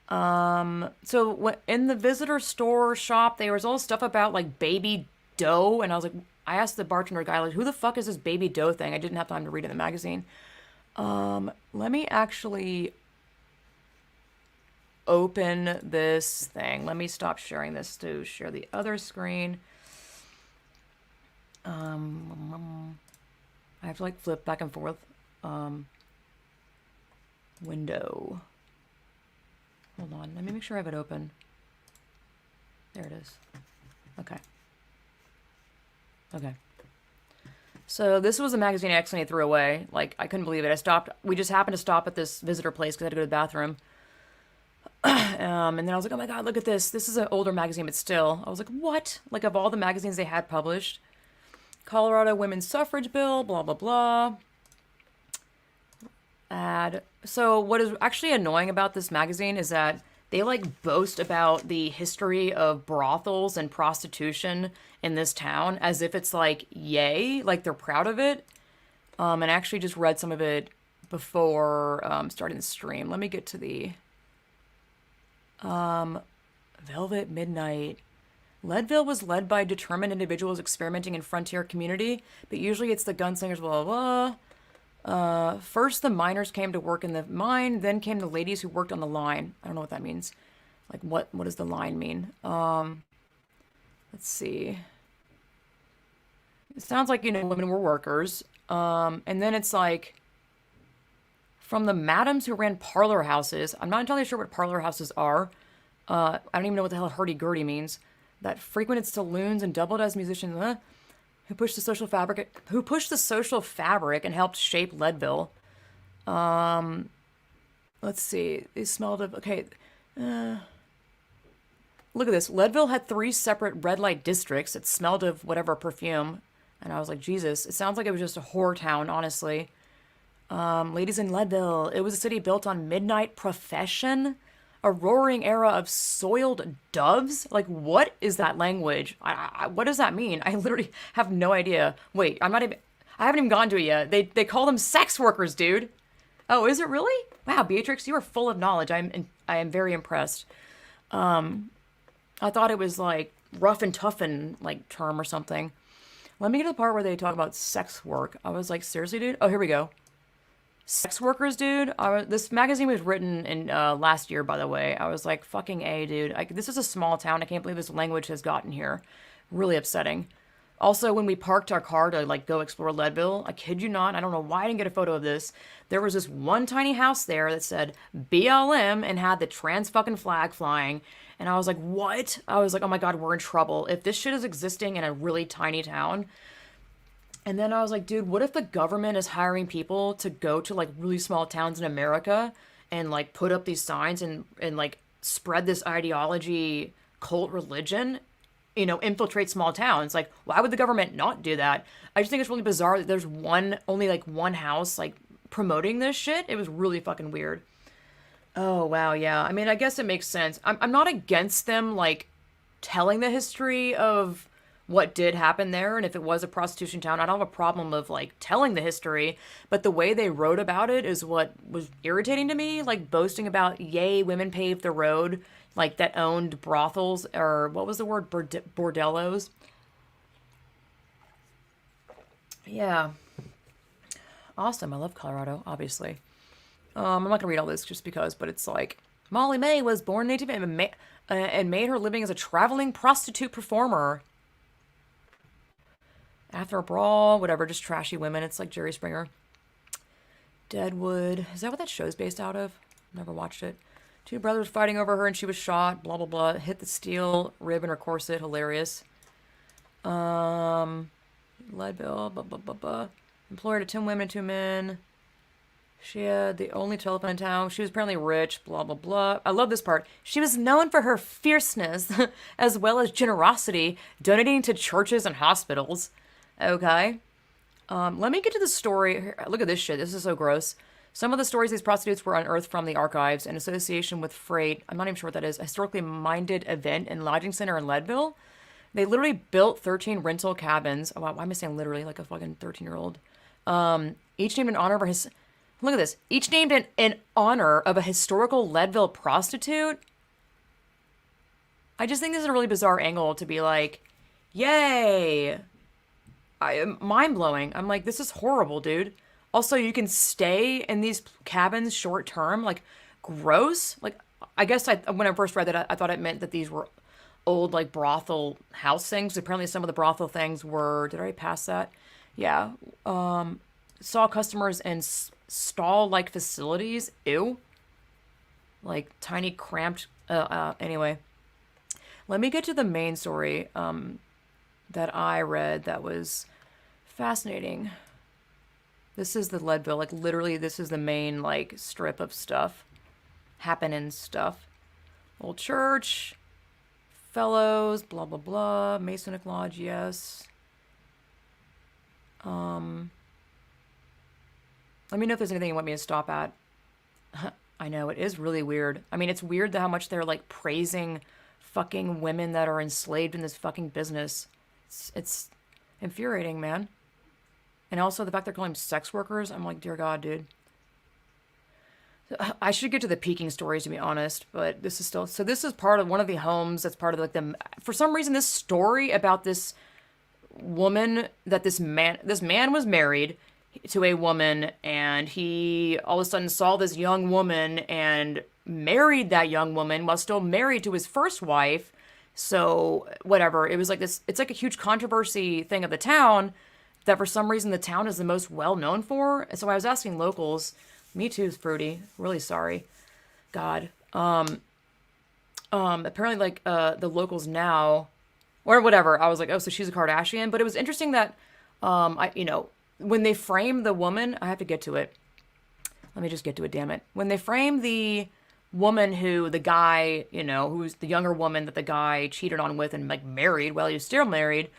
So in the visitor store shop, there was all stuff about, like, baby dough, and I was like, I asked the bartender guy, like, who the fuck is this baby dough thing? I didn't have time to read in the magazine. Let me actually open this thing. Let me stop sharing this to share the other screen. I have to like flip back and forth. Window. Hold on. Let me make sure I have it open. There it is. Okay. Okay. So this was a magazine I accidentally threw away. Like, I couldn't believe it. I stopped. We just happened to stop at this visitor place because I had to go to the bathroom. And then I was like, oh my God, look at this. This is an older magazine, but still. I was like, what? Like, of all the magazines they had published. Colorado Women's Suffrage Bill, blah, blah, blah. Ad. So what is actually annoying about this magazine is that they like boast about the history of brothels and prostitution in this town as if it's like, yay, like they're proud of it. And I actually just read some of it before starting the stream. Let me get to the Velvet Midnight. Leadville was led by determined individuals experimenting in frontier community, but usually it's the gunslingers, blah, blah, blah. First, the miners came to work in the mine, then came the ladies who worked on the line. I don't know what that means. Like, what does the line mean? Let's see. It sounds like, women were workers. And then it's like, from the madams who ran parlor houses. I'm not entirely sure what parlor houses are. I don't even know what the hell hurdy-gurdy means. That frequented saloons and doubled as musicians, who pushed the social fabric and helped shape Leadville. Let's see. They smelled of, okay. Look at this. Leadville had 3 separate red light districts. It smelled of whatever perfume. And I was like, Jesus, it sounds like it was just a whore town, honestly. Ladies in Leadville. It was a city built on midnight profession. A roaring era of soiled doves? Like, what is that language? What does that mean? I literally have no idea. Wait, I haven't even gone to it yet. They call them sex workers, dude. Oh, is it really? Wow, Beatrix, you are full of knowledge. I am very impressed. I thought it was like rough and tough and like term or something. Let me get to the part where they talk about sex work. I was like, seriously, dude? Oh, here we go. Sex workers, dude. This magazine was written in last year, by the way. I was like, fucking A, dude. This is a small town. I can't believe this language has gotten here. Really upsetting. Also, when we parked our car to like go explore Leadville, I kid you not, I don't know why I didn't get a photo of this. There was this one tiny house there that said BLM and had the trans fucking flag flying. And I was like, what? I was like, oh my God, we're in trouble. If this shit is existing in a really tiny town. And then I was like, dude, what if the government is hiring people to go to like really small towns in America and like put up these signs and like spread this ideology, cult religion, infiltrate small towns? Like, why would the government not do that? I just think it's really bizarre that there's only like one house like promoting this shit. It was really fucking weird. Oh, wow. Yeah. I mean, I guess it makes sense. I'm not against them like telling the history of what did happen there, and if it was a prostitution town, I don't have a problem of like telling the history, but the way they wrote about it is what was irritating to me, like boasting about, yay, women paved the road, like that owned brothels, or what was the word, bordellos. Yeah. Awesome. I love Colorado, obviously. I'm not gonna read all this just because, but it's like, Molly May was born in 1850 and made her living as a traveling prostitute performer. After a brawl, whatever, just trashy women. It's like Jerry Springer. Deadwood. Is that what that show's based out of? Never watched it. 2 brothers fighting over her and she was shot. Blah, blah, blah. Hit the steel rib in her corset. Hilarious. Leadville. Blah, blah, blah, blah. Employer to 10 women and 2 men. She had the only telephone in town. She was apparently rich. Blah, blah, blah. I love this part. She was known for her fierceness as well as generosity, donating to churches and hospitals. Okay. Let me get to the story. Look at this shit. This is so gross. Some of the stories these prostitutes were unearthed from the archives in association with Freight. I'm not even sure what that is. A historically minded event and lodging center in Leadville. They literally built 13 rental cabins. Oh, wow, why am I saying literally like a fucking 13-year-old? Each named in honor of his... Look at this. Each named in honor of a historical Leadville prostitute. I just think this is a really bizarre angle to be like, yay. Mind-blowing. I'm like, this is horrible, dude. Also, you can stay in these cabins short term. Like, gross. Like, I guess when I first read that, I thought it meant that these were old like brothel house things. Apparently, some of the brothel things were. Did I already pass that? Yeah. Saw customers in stall-like facilities. Ew. Like tiny cramped. Anyway, let me get to the main story that I read that was fascinating. This is the Leadville. Like literally, this is the main like strip of stuff. Happening stuff. Old church. Fellows, blah, blah, blah. Masonic Lodge, yes. Let me know if there's anything you want me to stop at. I know, it is really weird. I mean, it's weird how much they're, like, praising fucking women that are enslaved in this fucking business. It's infuriating, man. And also the fact they're calling them sex workers, I'm like, dear God, dude. I should get to the peaking stories, to be honest, but this is still... So this is part of one of the homes that's part of, like, the... For some reason, this story about this woman, that this man was married to a woman, and he all of a sudden saw this young woman and married that young woman while still married to his first wife. So, whatever. It was like this... It's like a huge controversy thing of the town that for some reason the town is the most well-known for. And so I was asking locals... Me too, Fruity. Really sorry. God. Apparently, like, the locals now, or whatever, I was like, oh, so she's a Kardashian. But it was interesting that, when they frame the woman, I have to get to it. Let me just get to it, damn it. When they frame the woman who the guy, who's the younger woman that the guy cheated on with and, like, married while he was still married,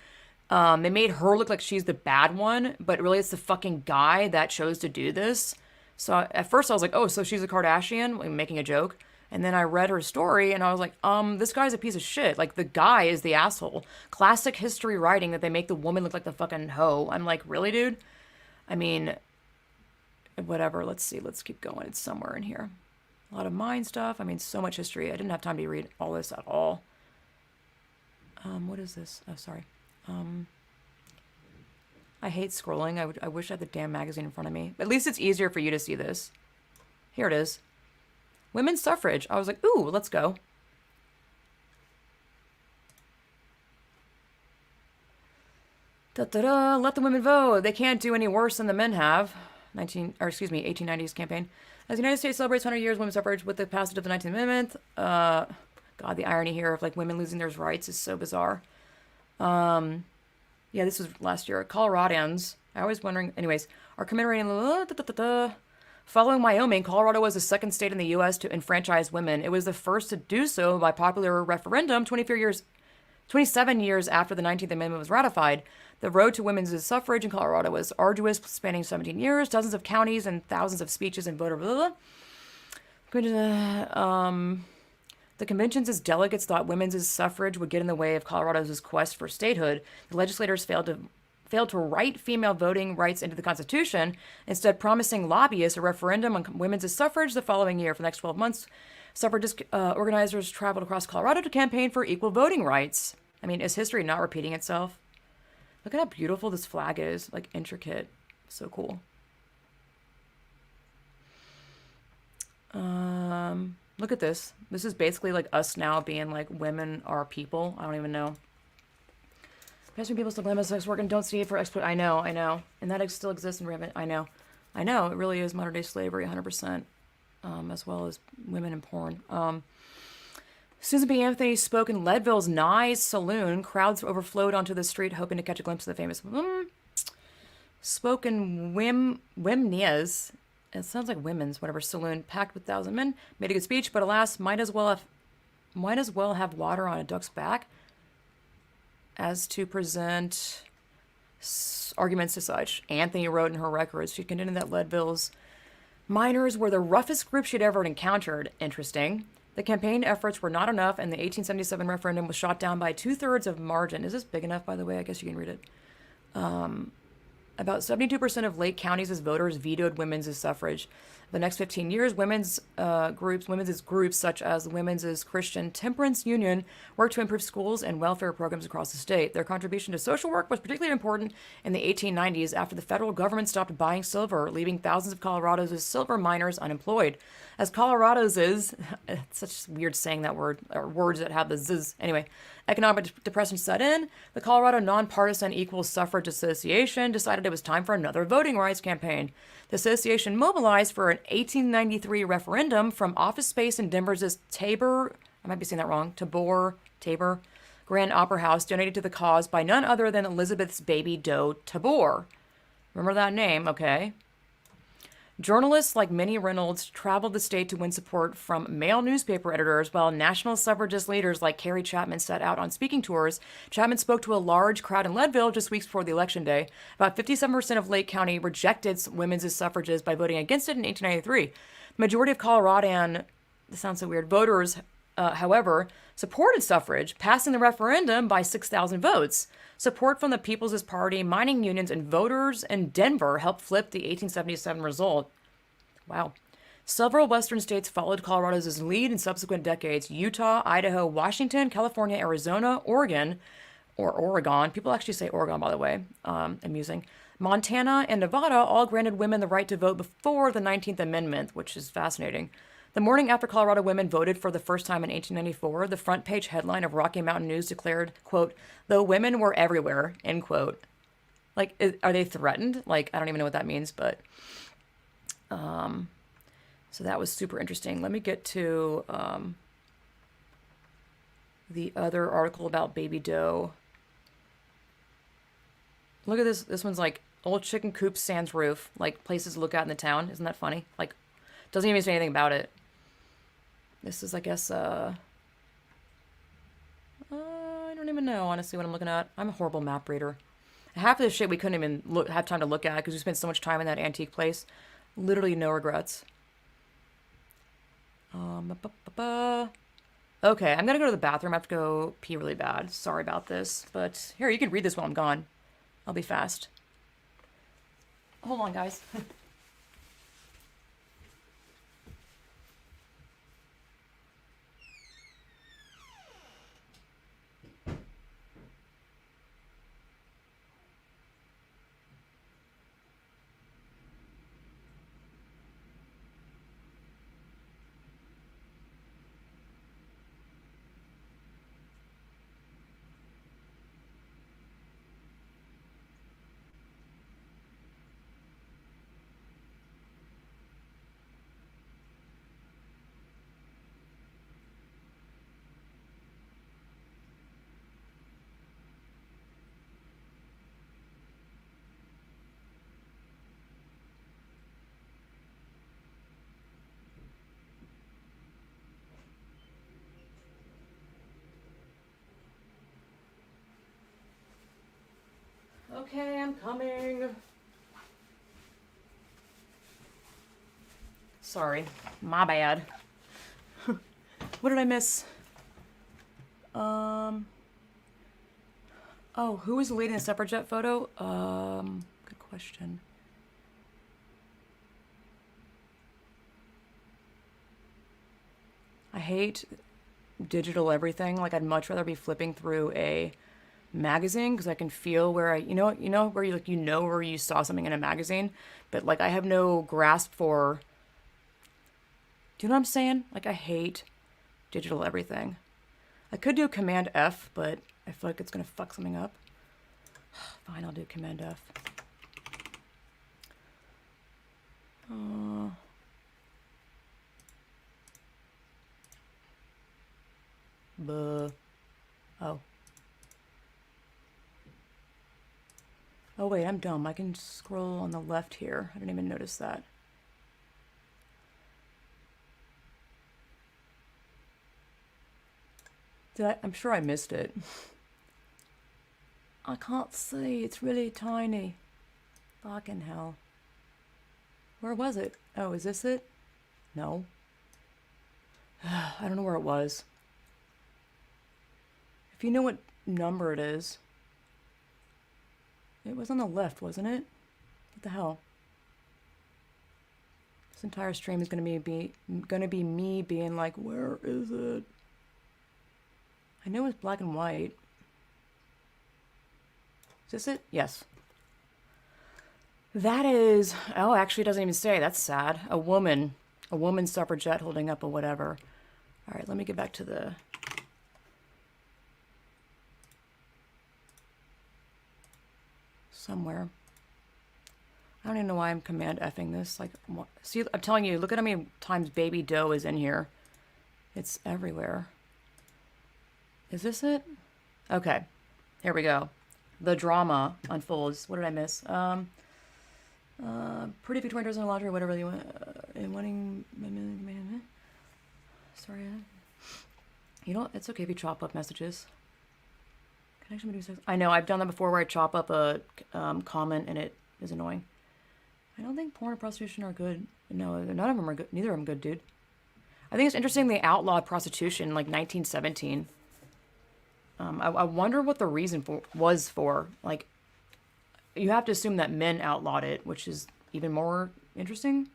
they made her look like she's the bad one, but really it's the fucking guy that chose to do this. So at first I was like, oh, so she's a Kardashian, like making a joke. And then I read her story and I was like, this guy's a piece of shit. Like, the guy is the asshole. Classic history writing that they make the woman look like the fucking hoe. I'm like, really, dude? I mean, whatever. Let's see. Let's keep going. It's somewhere in here. A lot of mine stuff. I mean, so much history. I didn't have time to read all this at all. What is this? Oh, sorry. I hate scrolling. I wish I had the damn magazine in front of me. At least it's easier for you to see this. Here it is. Women's suffrage. I was like, ooh, let's go. Da-da-da, let the women vote. They can't do any worse than the men have. 1890s campaign. As the United States celebrates 100 years of women's suffrage with the passage of the 19th Amendment. God, the irony here of, like, women losing their rights is so bizarre. Yeah, this was last year. Coloradans, I was wondering, anyways, are commemorating... Following Wyoming, Colorado was the second state in the U.S. to enfranchise women. It was the first to do so by popular referendum 27 years after the 19th Amendment was ratified. The road to women's suffrage in Colorado was arduous, spanning 17 years, dozens of counties, and thousands of speeches and voter... The convention's delegates thought women's suffrage would get in the way of Colorado's quest for statehood. The legislators failed to write female voting rights into the Constitution, instead promising lobbyists a referendum on women's suffrage the following year. For the next 12 months, suffragist organizers traveled across Colorado to campaign for equal voting rights. I mean, is history not repeating itself? Look at how beautiful this flag is. Like, intricate. So cool. Look at this. This is basically like us now being like, women are people. I don't even know. Pastors people still blame sex work and don't see it for exploit. I know. And that still exists in Raven. I know. It really is modern day slavery, 100%. As well as women in porn. Susan B. Anthony spoke in Leadville's Nye's Saloon. Crowds overflowed onto the street, hoping to catch a glimpse of the famous spoke in Wimnia's. It sounds like women's, whatever, saloon, packed with 1,000 men. Made a good speech, but alas, might as well have water on a duck's back as to present arguments to such. Anthony wrote in her records. She contended that Leadville's miners were the roughest group she'd ever encountered. Interesting. The campaign efforts were not enough, and the 1877 referendum was shot down by 2/3 of margin. Is this big enough, by the way? I guess you can read it. About 72% of Lake County's voters vetoed women's suffrage. The next 15 years, women's groups such as the Women's Christian Temperance Union worked to improve schools and welfare programs across the state. Their contribution to social work was particularly important in the 1890s after the federal government stopped buying silver, leaving thousands of Colorado's silver miners unemployed. As Colorado's is, it's such weird saying that word, or words that have the zzz. Anyway, economic depression set in. The Colorado Nonpartisan Equal Suffrage Association decided it was time for another voting rights campaign. The association mobilized for an 1893 referendum from office space in Denver's Tabor, I might be saying that wrong, Tabor Grand Opera House, donated to the cause by none other than Elizabeth's baby doe, Tabor. Remember that name, okay? Journalists like Minnie Reynolds traveled the state to win support from male newspaper editors, while national suffragist leaders like Carrie Chapman set out on speaking tours. Chapman spoke to a large crowd in Leadville just weeks before the election day. About 57% of Lake County rejected women's suffrages by voting against it in 1893. The majority of Coloradan, this sounds so weird, voters, however, supported suffrage, passing the referendum by 6,000 votes. Support from the People's Party, mining unions, and voters in Denver helped flip the 1877 result. Wow. Several western states followed Colorado's lead in subsequent decades. Utah, Idaho, Washington, California, Arizona, Oregon, or Oregon. People actually say Oregon, by the way. Amusing. Montana and Nevada all granted women the right to vote before the 19th Amendment, which is fascinating. The morning after Colorado women voted for the first time in 1894, the front page headline of Rocky Mountain News declared, quote, "Though women were everywhere," end quote. Like, are they threatened? Like, I don't even know what that means, but, so that was super interesting. Let me get to, the other article about baby doe. Look at this. This one's like old chicken coop sans roof, like places to look at in the town. Isn't that funny? Like, doesn't even say anything about it. This is, I guess, I don't even know, honestly, what I'm looking at. I'm a horrible map reader. Half of this shit we couldn't even have time to look at because we spent so much time in that antique place. Literally no regrets. Okay, I'm gonna go to the bathroom. I have to go pee really bad. Sorry about this. But here, you can read this while I'm gone. I'll be fast. Hold on, guys. Okay, I'm coming. Sorry, my bad. What did I miss? Oh, who was the lady in the suffragette photo? Good question. I hate digital everything. Like, I'd much rather be flipping through a magazine because I can feel where where you where you saw something in a magazine, but like I have no grasp for. Do you know what I'm saying? Like, I hate digital everything. I could do Command F, but I feel like it's gonna fuck something up. Fine, I'll do Command F. Oh. Oh wait, I'm dumb. I can scroll on the left here. I didn't even notice that. I'm sure I missed it. I can't see. It's really tiny. Fucking hell. Where was it? Oh, is this it? No. I don't know where it was. If you know what number it is. It was on the left, wasn't it? What the hell? This entire stream is gonna be me being like, where is it? I know it's black and white. Is this it? Yes. That is, oh, actually it doesn't even say. That's sad. A woman suffragette holding up a whatever. All right, let me get back to the... somewhere. I don't even know why I'm command effing this. Like, see, I'm telling you, look at how many times baby doe is in here. It's everywhere. Is this it? Okay, here we go. The drama unfolds. What did I miss? Pretty Victorian in the lottery, whatever you want. And wanting... Sorry. You know, it's okay if you chop up messages. Connection between sex. I know, I've done that before where I chop up a comment and it is annoying. I don't think porn and prostitution are good. No, none of them are good. Neither of them good, dude. I think it's interesting they outlawed prostitution in like 1917. I wonder what the reason was for. Like, you have to assume that men outlawed it, which is even more interesting.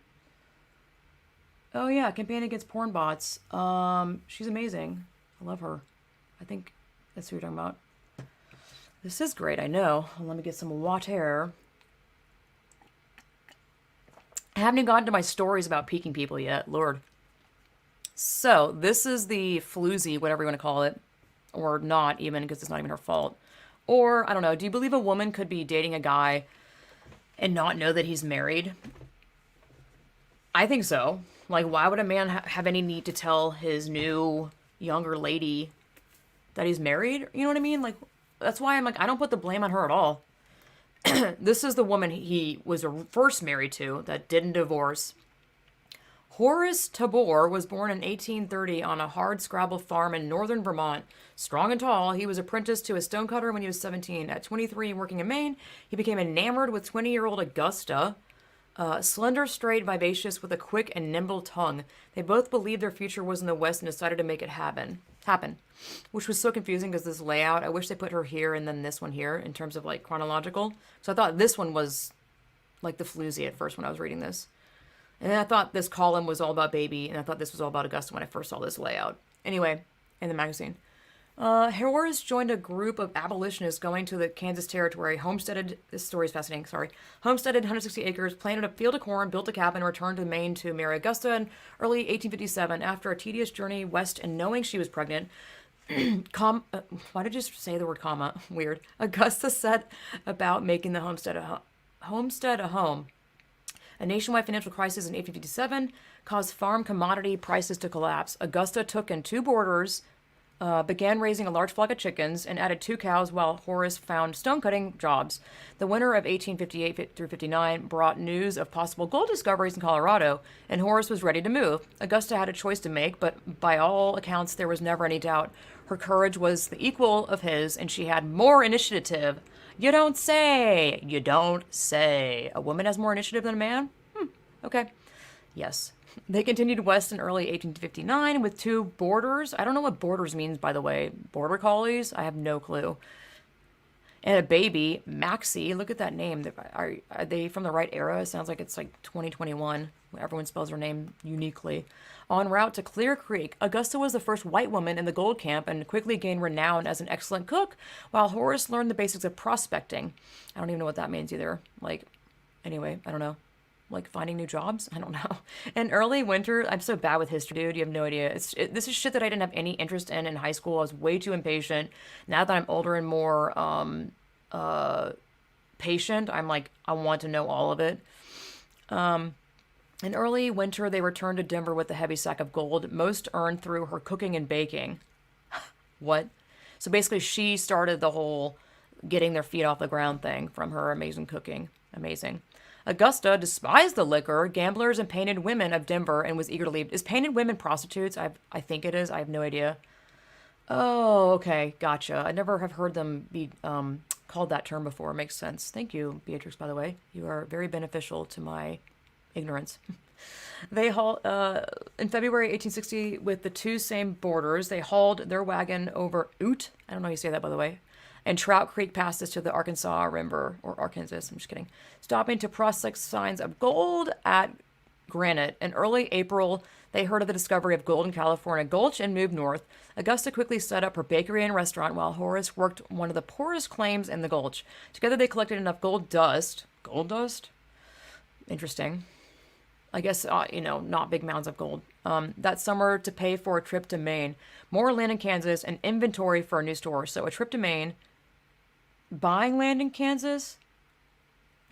Oh yeah, campaign against porn bots. She's amazing. I love her. I think that's who you're talking about. This is great, I know. Let me get some water. I haven't even gotten to my stories about peeking people yet, Lord. So, this is the floozy, whatever you want to call it. Or not even, because it's not even her fault. Or, I don't know, do you believe a woman could be dating a guy and not know that he's married? I think so. Like, why would a man have any need to tell his new, younger lady that he's married? You know what I mean? Like, that's why I'm like, I don't put the blame on her at all. This is the woman he was first married to that didn't divorce. Horace Tabor was born in 1830 on a hardscrabble farm in northern Vermont. Strong and tall, he was apprenticed to a stonecutter when he was 17. At 23, working in Maine, he became enamored with 20-year-old Augusta, slender, straight, vivacious, with a quick and nimble tongue. They both believed their future was in the West and decided to make it happen. Which was so confusing because this layout, I wish they put her here and then this one here in terms of like chronological. So I thought this one was like the floozy at first when I was reading this. And then I thought this column was all about baby, and I thought this was all about Augusta when I first saw this layout. Anyway, in the magazine. Horace joined a group of abolitionists going to the Kansas Territory, homesteaded, this story is fascinating, sorry, homesteaded 160 acres, planted a field of corn, built a cabin, returned to Maine to marry Augusta in early 1857. After a tedious journey west and knowing she was pregnant, why did you say the word comma? Weird. Augusta set about making the homestead a home. A nationwide financial crisis in 1857 caused farm commodity prices to collapse. Augusta took in 2 boarders, began raising a large flock of chickens, and added 2 cows while Horace found stone-cutting jobs. The winter of 1858 through 59 brought news of possible gold discoveries in Colorado, and Horace was ready to move. Augusta had a choice to make, but by all accounts, there was never any doubt. Her courage was the equal of his, and she had more initiative. You don't say. You don't say. A woman has more initiative than a man? Okay. Yes. They continued west in early 1859 with 2 boarders. I don't know what boarders means, by the way. Border collies? I have no clue. And a baby, Maxie. Look at that name. Are they from the right era? It sounds like it's like 2021. Everyone spells her name uniquely. En route to Clear Creek, Augusta was the first white woman in the gold camp and quickly gained renown as an excellent cook, while Horace learned the basics of prospecting. I don't even know what that means either. Like, anyway, I don't know. Like finding new jobs? I don't know. In early winter, I'm so bad with history, dude. You have no idea. This is shit that I didn't have any interest in high school. I was way too impatient. Now that I'm older and more patient, I'm like, I want to know all of it. In early winter, they returned to Denver with a heavy sack of gold, most earned through her cooking and baking. What? So basically, she started the whole getting their feet off the ground thing from her amazing cooking. Amazing. Augusta despised the liquor, gamblers, and painted women of Denver and was eager to leave. Is painted women prostitutes? I think it is. I have no idea. Oh, okay. Gotcha. I never have heard them be called that term before. Makes sense. Thank you, Beatrix, by the way. You are very beneficial to my ignorance. They hauled, in February 1860, with the 2 same boarders, they hauled their wagon over Ute. I don't know how you say that, by the way. and Trout Creek passes to the Arkansas River, or Arkansas, I'm just kidding, stopping to prospect signs of gold at Granite. In early April, they heard of the discovery of gold in California Gulch and moved north. Augusta quickly set up her bakery and restaurant while Horace worked one of the poorest claims in the Gulch. Together they collected enough gold dust. Gold dust? Interesting. I guess, not big mounds of gold. That summer to pay for a trip to Maine. More land in Kansas and inventory for a new store. So a trip to Maine. Buying land in Kansas?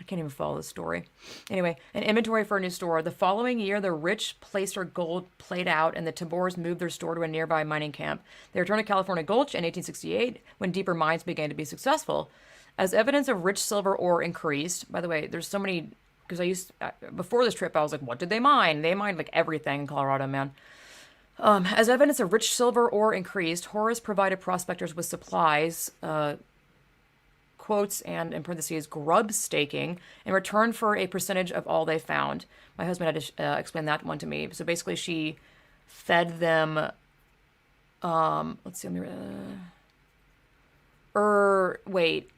I can't even follow the story. Anyway, an inventory for a new store. The following year, the rich placer gold played out, and the Tabors moved their store to a nearby mining camp. They returned to California Gulch in 1868 when deeper mines began to be successful. As evidence of rich silver ore increased, by the way, there's so many, because before this trip, I was like, what did they mine? They mined like everything in Colorado, man. As evidence of rich silver ore increased, Horace provided prospectors with supplies, quotes and in parentheses grub staking in return for a percentage of all they found. My husband had to explain that one to me. So basically she fed them let's see, wait.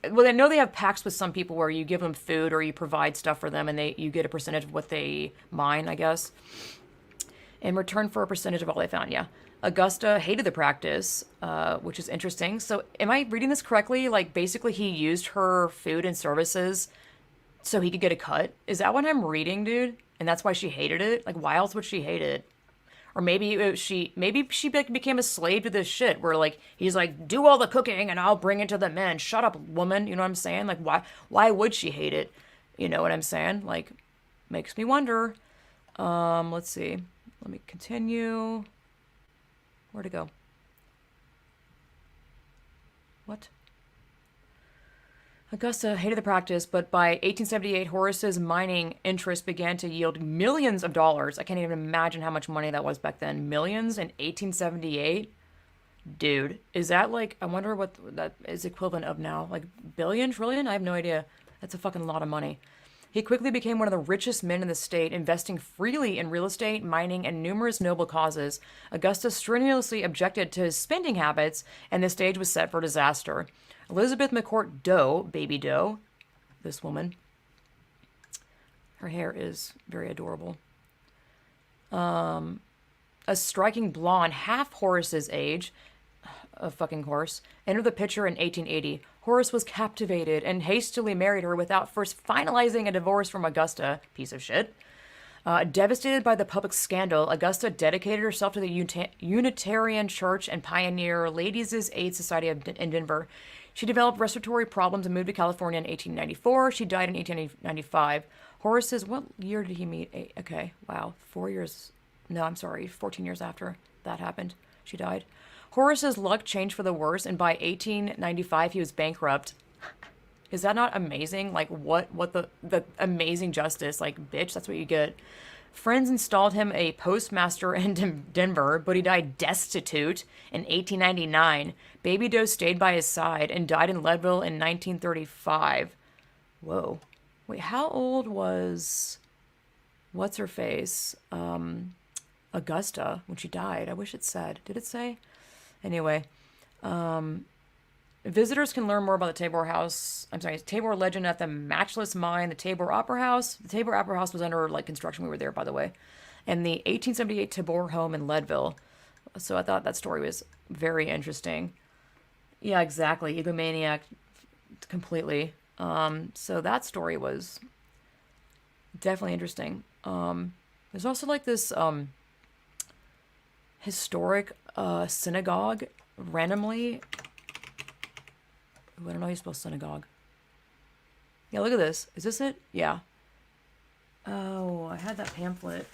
I know they have pacts with some people where you give them food or you provide stuff for them and you get a percentage of what they mine, I guess, in return for a percentage of all they found. Yeah. Augusta hated the practice, which is interesting. So am I reading this correctly? Like, basically he used her food and services so he could get a cut? Is that what I'm reading, dude? And that's why she hated it? Like, why else would she hate it? Or maybe she became a slave to this shit where, like, he's like, do all the cooking and I'll bring it to the men. Shut up, woman. You know what I'm saying? Like, why would she hate it? You know what I'm saying? Like, makes me wonder. Let's see. Let me continue. Where'd it go? What? Augusta hated the practice, but by 1878, Horace's mining interest began to yield millions of dollars. I can't even imagine how much money that was back then. Millions in 1878? Dude, is that like, I wonder what that is equivalent of now. Like billion, trillion? I have no idea. That's a fucking lot of money. He quickly became one of the richest men in the state, investing freely in real estate, mining, and numerous noble causes. Augusta strenuously objected to his spending habits, and the stage was set for disaster. Elizabeth McCourt Doe, Baby Doe, this woman, her hair is very adorable. A striking blonde, half Horace's age, a fucking horse, entered the picture in 1880. Horace was captivated and hastily married her without first finalizing a divorce from Augusta. Piece of shit. Devastated by the public scandal, Augusta dedicated herself to the Unitarian Church and pioneer Ladies' Aid Society in Denver. She developed respiratory problems and moved to California in 1894. She died in 1895. Horace's, what year did he meet? Okay, wow, 4 years. No, I'm sorry, 14 years after that happened, she died. Horace's luck changed for the worse, and by 1895, he was bankrupt. Is that not amazing? Like, what the amazing justice? Like, bitch, that's what you get. Friends installed him a postmaster in Denver, but he died destitute in 1899. Baby Doe stayed by his side and died in Leadville in 1935. Whoa. Wait, how old was... What's-her-face? Augusta, when she died. I wish it said. Did it say? Anyway, visitors can learn more about the Tabor legend at the Matchless Mine, the Tabor Opera House. The Tabor Opera House was under construction. We were there, by the way. And the 1878 Tabor home in Leadville. So I thought that story was very interesting. Yeah, exactly. Egomaniac, completely. So that story was definitely interesting. There's also like this historic synagogue randomly. Ooh, I don't know how you spell synagogue. Yeah, look at this. Is this it? Yeah. Oh, I had that pamphlet.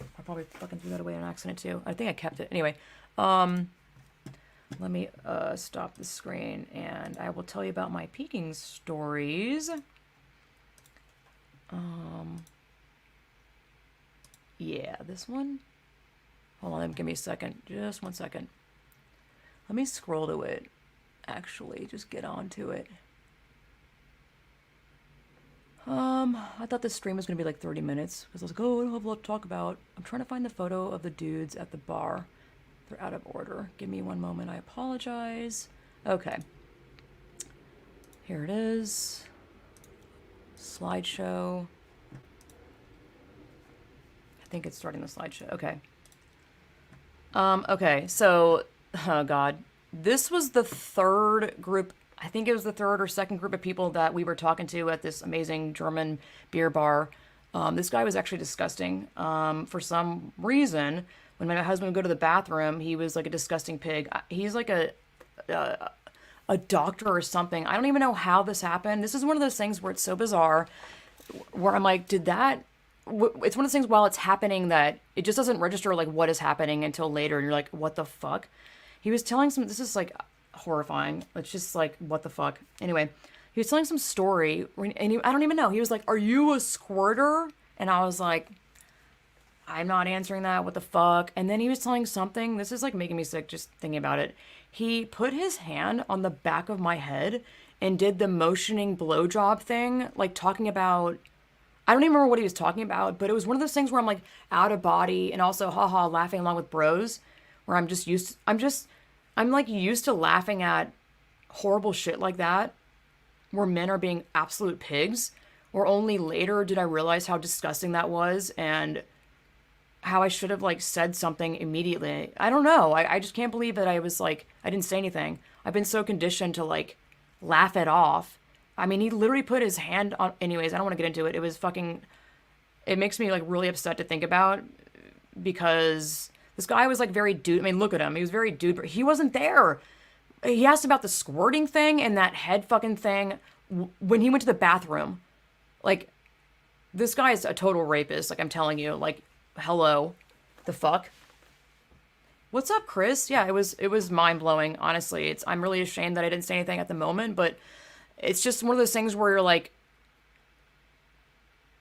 I probably fucking threw that away on accident too. I think I kept it. Anyway, let me stop the screen and I will tell you about my peeking stories. Yeah, this one. Hold on, give me a second. Just 1 second. Let me scroll to it. Actually, just get on to it. I thought this stream was going to be like 30 minutes. Because I was like, oh, I don't have a lot to talk about. I'm trying to find the photo of the dudes at the bar. They're out of order. Give me one moment. I apologize. Okay. Here it is. Slideshow. I think it's starting the slideshow. Okay. Okay, so, oh God. This was the third group, I think it was the third or second group of people that we were talking to at this amazing German beer bar. This guy was actually disgusting. For some reason, when my husband would go to the bathroom, he was like a disgusting pig. He's like a doctor or something. I don't even know how this happened. This is one of those things where it's so bizarre, where I'm like, did that... It's one of those things while it's happening that it just doesn't register like what is happening until later. And you're like, what the fuck? He was telling this is like horrifying. It's just like, what the fuck? Anyway, he was telling some story and I don't even know. He was like, are you a squirter? And I was like, I'm not answering that. What the fuck? And then he was telling something. This is like making me sick just thinking about it. He put his hand on the back of my head and did the motioning blowjob thing, like talking about, I don't even remember what he was talking about, but it was one of those things where I'm like out of body and also haha laughing along with bros, where I'm like used to laughing at horrible shit like that, where men are being absolute pigs, or only later did I realize how disgusting that was and how I should have like said something immediately. I don't know. I just can't believe that I was like, I didn't say anything. I've been so conditioned to like laugh it off. I mean, he literally put his hand on... Anyways, I don't want to get into it. It was fucking... It makes me, like, really upset to think about because this guy was, like, very dude... I mean, look at him. He was very dude... But he wasn't there. He asked about the squirting thing and that head fucking thing when he went to the bathroom. Like, this guy is a total rapist. Like, I'm telling you. Like, hello. The fuck? What's up, Chris? Yeah, it was mind-blowing, honestly. I'm really ashamed that I didn't say anything at the moment, but... It's just one of those things where you're like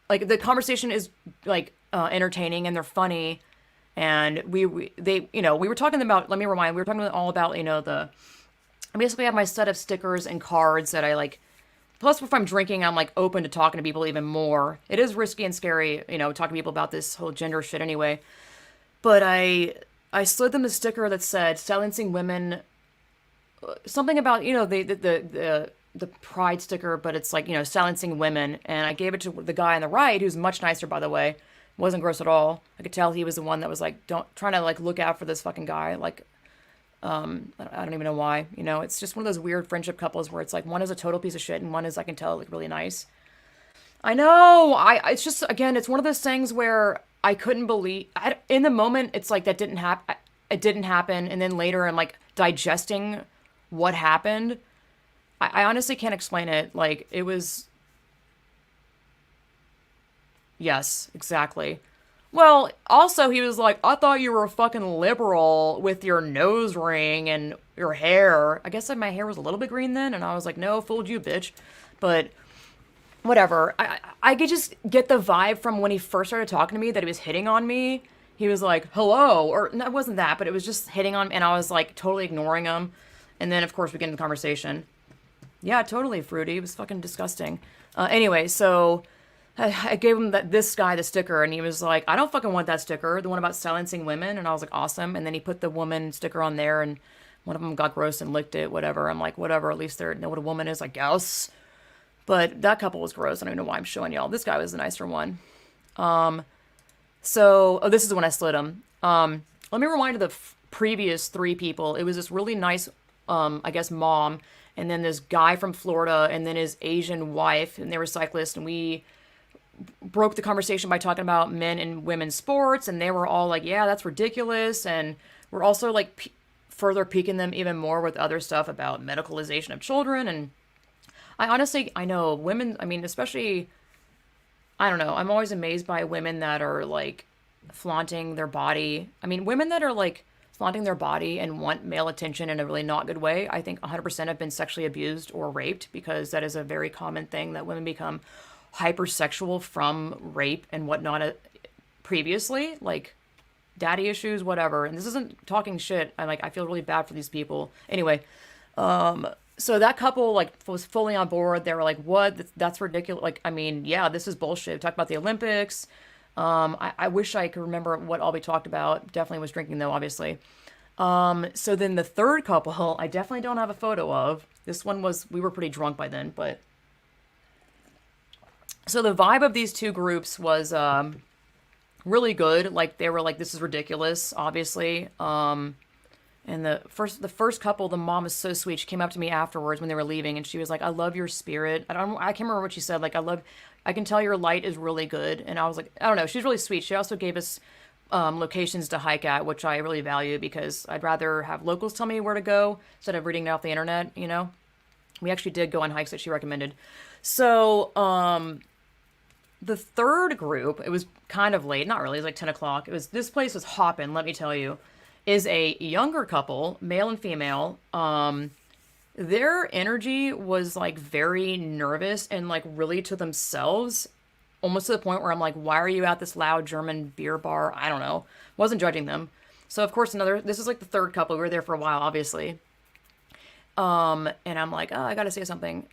the conversation is like entertaining and they're funny, and they we were talking about. Let me rewind. We were talking all about I basically have my set of stickers and cards that I like. Plus, if I'm drinking, I'm like open to talking to people even more. It is risky and scary, talking to people about this whole gender shit anyway. But I slid them a sticker that said "silencing women," something about the pride sticker, but it's like, silencing women. And I gave it to the guy on the right, who's much nicer, by the way. Wasn't gross at all. I could tell he was the one that was like, trying to like look out for this fucking guy. Like, I don't even know why, it's just one of those weird friendship couples where it's like one is a total piece of shit and one is, I can tell, like really nice. I know. It's just, again, it's one of those things where I couldn't believe in the moment. It's like, that didn't happen. It didn't happen. And then later I'm like digesting what happened. I honestly can't explain it. Like, it was... Yes, exactly. Well, also, he was like, I thought you were a fucking liberal with your nose ring and your hair. I guess my hair was a little bit green then, and I was like, no, fooled you, bitch. But, whatever. I could just get the vibe from when he first started talking to me that he was hitting on me. He was like, hello, or, no, it wasn't that, but it was just hitting on me, and I was like, totally ignoring him. And then, of course, we get into the conversation. Yeah, totally, Fruity. It was fucking disgusting. Anyway, so I gave him this guy the sticker, and he was like, I don't fucking want that sticker, the one about silencing women. And I was like, awesome. And then he put the woman sticker on there, and one of them got gross and licked it, whatever. I'm like, whatever, at least they know what a woman is, I guess. But that couple was gross. I don't even know why I'm showing y'all. This guy was the nicer one. This is when I slid him. Let me rewind to the previous three people. It was this really nice, I guess, mom, and then this guy from Florida, and then his Asian wife, and they were cyclists, and we broke the conversation by talking about men and women's sports, and they were all like, yeah, that's ridiculous, and we're also like further piquing them even more with other stuff about medicalization of children. And I know women, I mean, especially, I don't know, I'm always amazed by women that are like flaunting their body. I mean, women that are like flaunting their body and want male attention in a really not good way, I think 100% have been sexually abused or raped, because that is a very common thing that women become hypersexual from rape and whatnot previously, like daddy issues, whatever. And this isn't talking shit. I feel really bad for these people. Anyway, so that couple like was fully on board. They were like, what? That's ridiculous. Like, I mean, yeah, this is bullshit. Talk about the Olympics. I wish I could remember what all we talked about. Definitely was drinking though, obviously. So then the third couple, I definitely don't have a photo of. This one was, we were pretty drunk by then, but so the vibe of these two groups was really good. Like they were like, this is ridiculous, obviously. And the first couple, the mom was so sweet. She came up to me afterwards when they were leaving, and she was like, "I love your spirit." I can't remember what she said. Like, I can tell your light is really good. And I was like, I don't know. She's really sweet. She also gave us locations to hike at, which I really value because I'd rather have locals tell me where to go instead of reading it off the internet. We actually did go on hikes that she recommended. So, the third group, it was kind of late, not really, it was like 10 o'clock. This place was hopping, let me tell you, is a younger couple, male and female. Their energy was like very nervous and like really to themselves, almost to the point where I'm like, why are you at this loud German beer bar? I don't know. Wasn't judging them. So of course this is like the third couple. We were there for a while, obviously. And I'm like, oh, I gotta say something.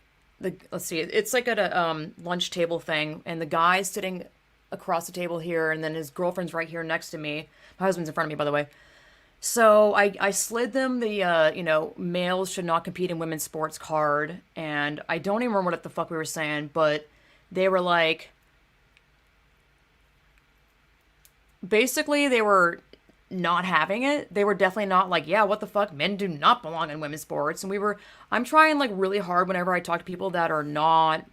Let's see, it's like at a lunch table thing, and the guy's sitting across the table here, and then his girlfriend's right here next to me. My husband's in front of me, by the way. So I slid them the males should not compete in women's sports card, and I don't even remember what the fuck we were saying, but they were like, basically they were not having it. They were definitely not like, yeah, what the fuck? Men do not belong in women's sports. And I'm trying like really hard whenever I talk to people that are not,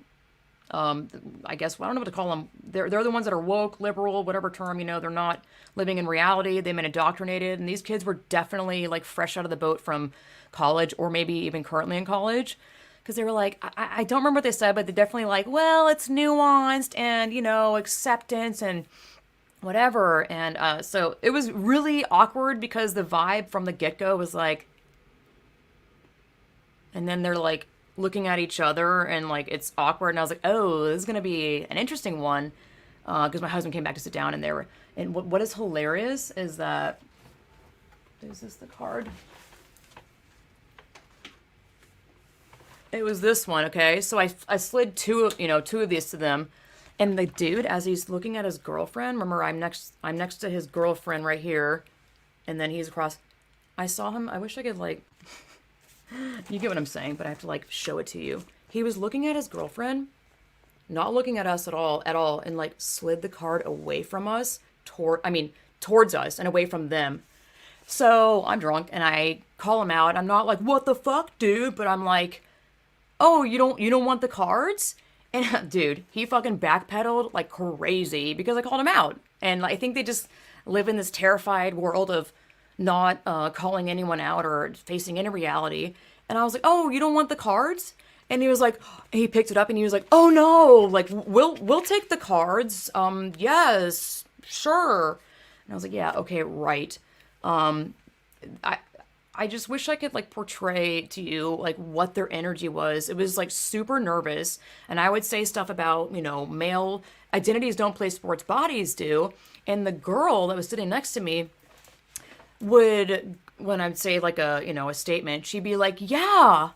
I guess, well, I don't know what to call them. They're the ones that are woke, liberal, whatever term, they're not living in reality. They've been indoctrinated. And these kids were definitely like fresh out of the boat from college or maybe even currently in college. Because they were like, I don't remember what they said, but they're definitely like, well, it's nuanced and, acceptance and whatever. And so it was really awkward because the vibe from the get-go was like, and then they're like looking at each other and like it's awkward, and I was like, oh, this is gonna be an interesting one, because my husband came back to sit down, and what is hilarious is that, is this the card? It was this one. Okay, so I slid two of these to them. And the dude, as he's looking at his girlfriend, remember I'm next to his girlfriend right here, and then he's across. I saw him. I wish I could like, you get what I'm saying, but I have to like show it to you. He was looking at his girlfriend, not looking at us at all, and like slid the card away from us towards us and away from them. So I'm drunk and I call him out. I'm not like, what the fuck, dude? But I'm like, oh, you don't want the cards? And dude, he fucking backpedaled like crazy because I called him out. And I think they just live in this terrified world of not calling anyone out or facing any reality. And I was like, oh, you don't want the cards? And he was like, he picked it up and he was like, oh no, like we'll take the cards. Yes, sure. And I was like, yeah, okay, right. I just wish I could like portray to you like what their energy was. It was like super nervous, and I would say stuff about, male identities don't play sports, bodies do. And the girl that was sitting next to me would, when I'd say like a statement, she'd be like, yeah.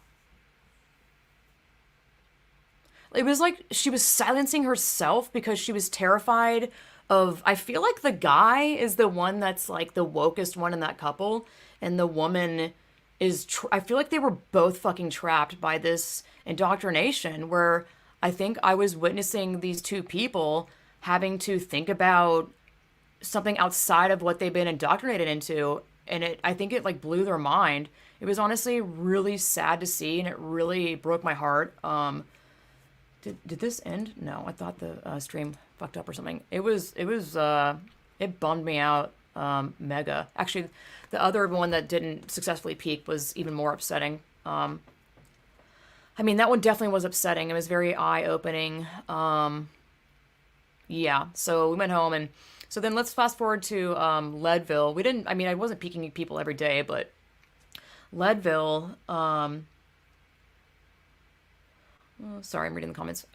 It was like she was silencing herself because she was terrified of, I feel like the guy is the one that's like the wokest one in that couple, and the woman is I feel like they were both fucking trapped by this indoctrination where I think I was witnessing these two people having to think about something outside of what they've been indoctrinated into, and I think it like blew their mind. It was honestly really sad to see, and it really broke my heart. Did this end? No, I thought the stream fucked up or something. It bummed me out mega. Actually, the other one that didn't successfully peak was even more upsetting. I mean, that one definitely was upsetting. It was very eye-opening. Yeah, so we went home, and so then let's fast forward to Leadville. I wasn't peeking people every day, but Leadville, sorry, I'm reading the comments.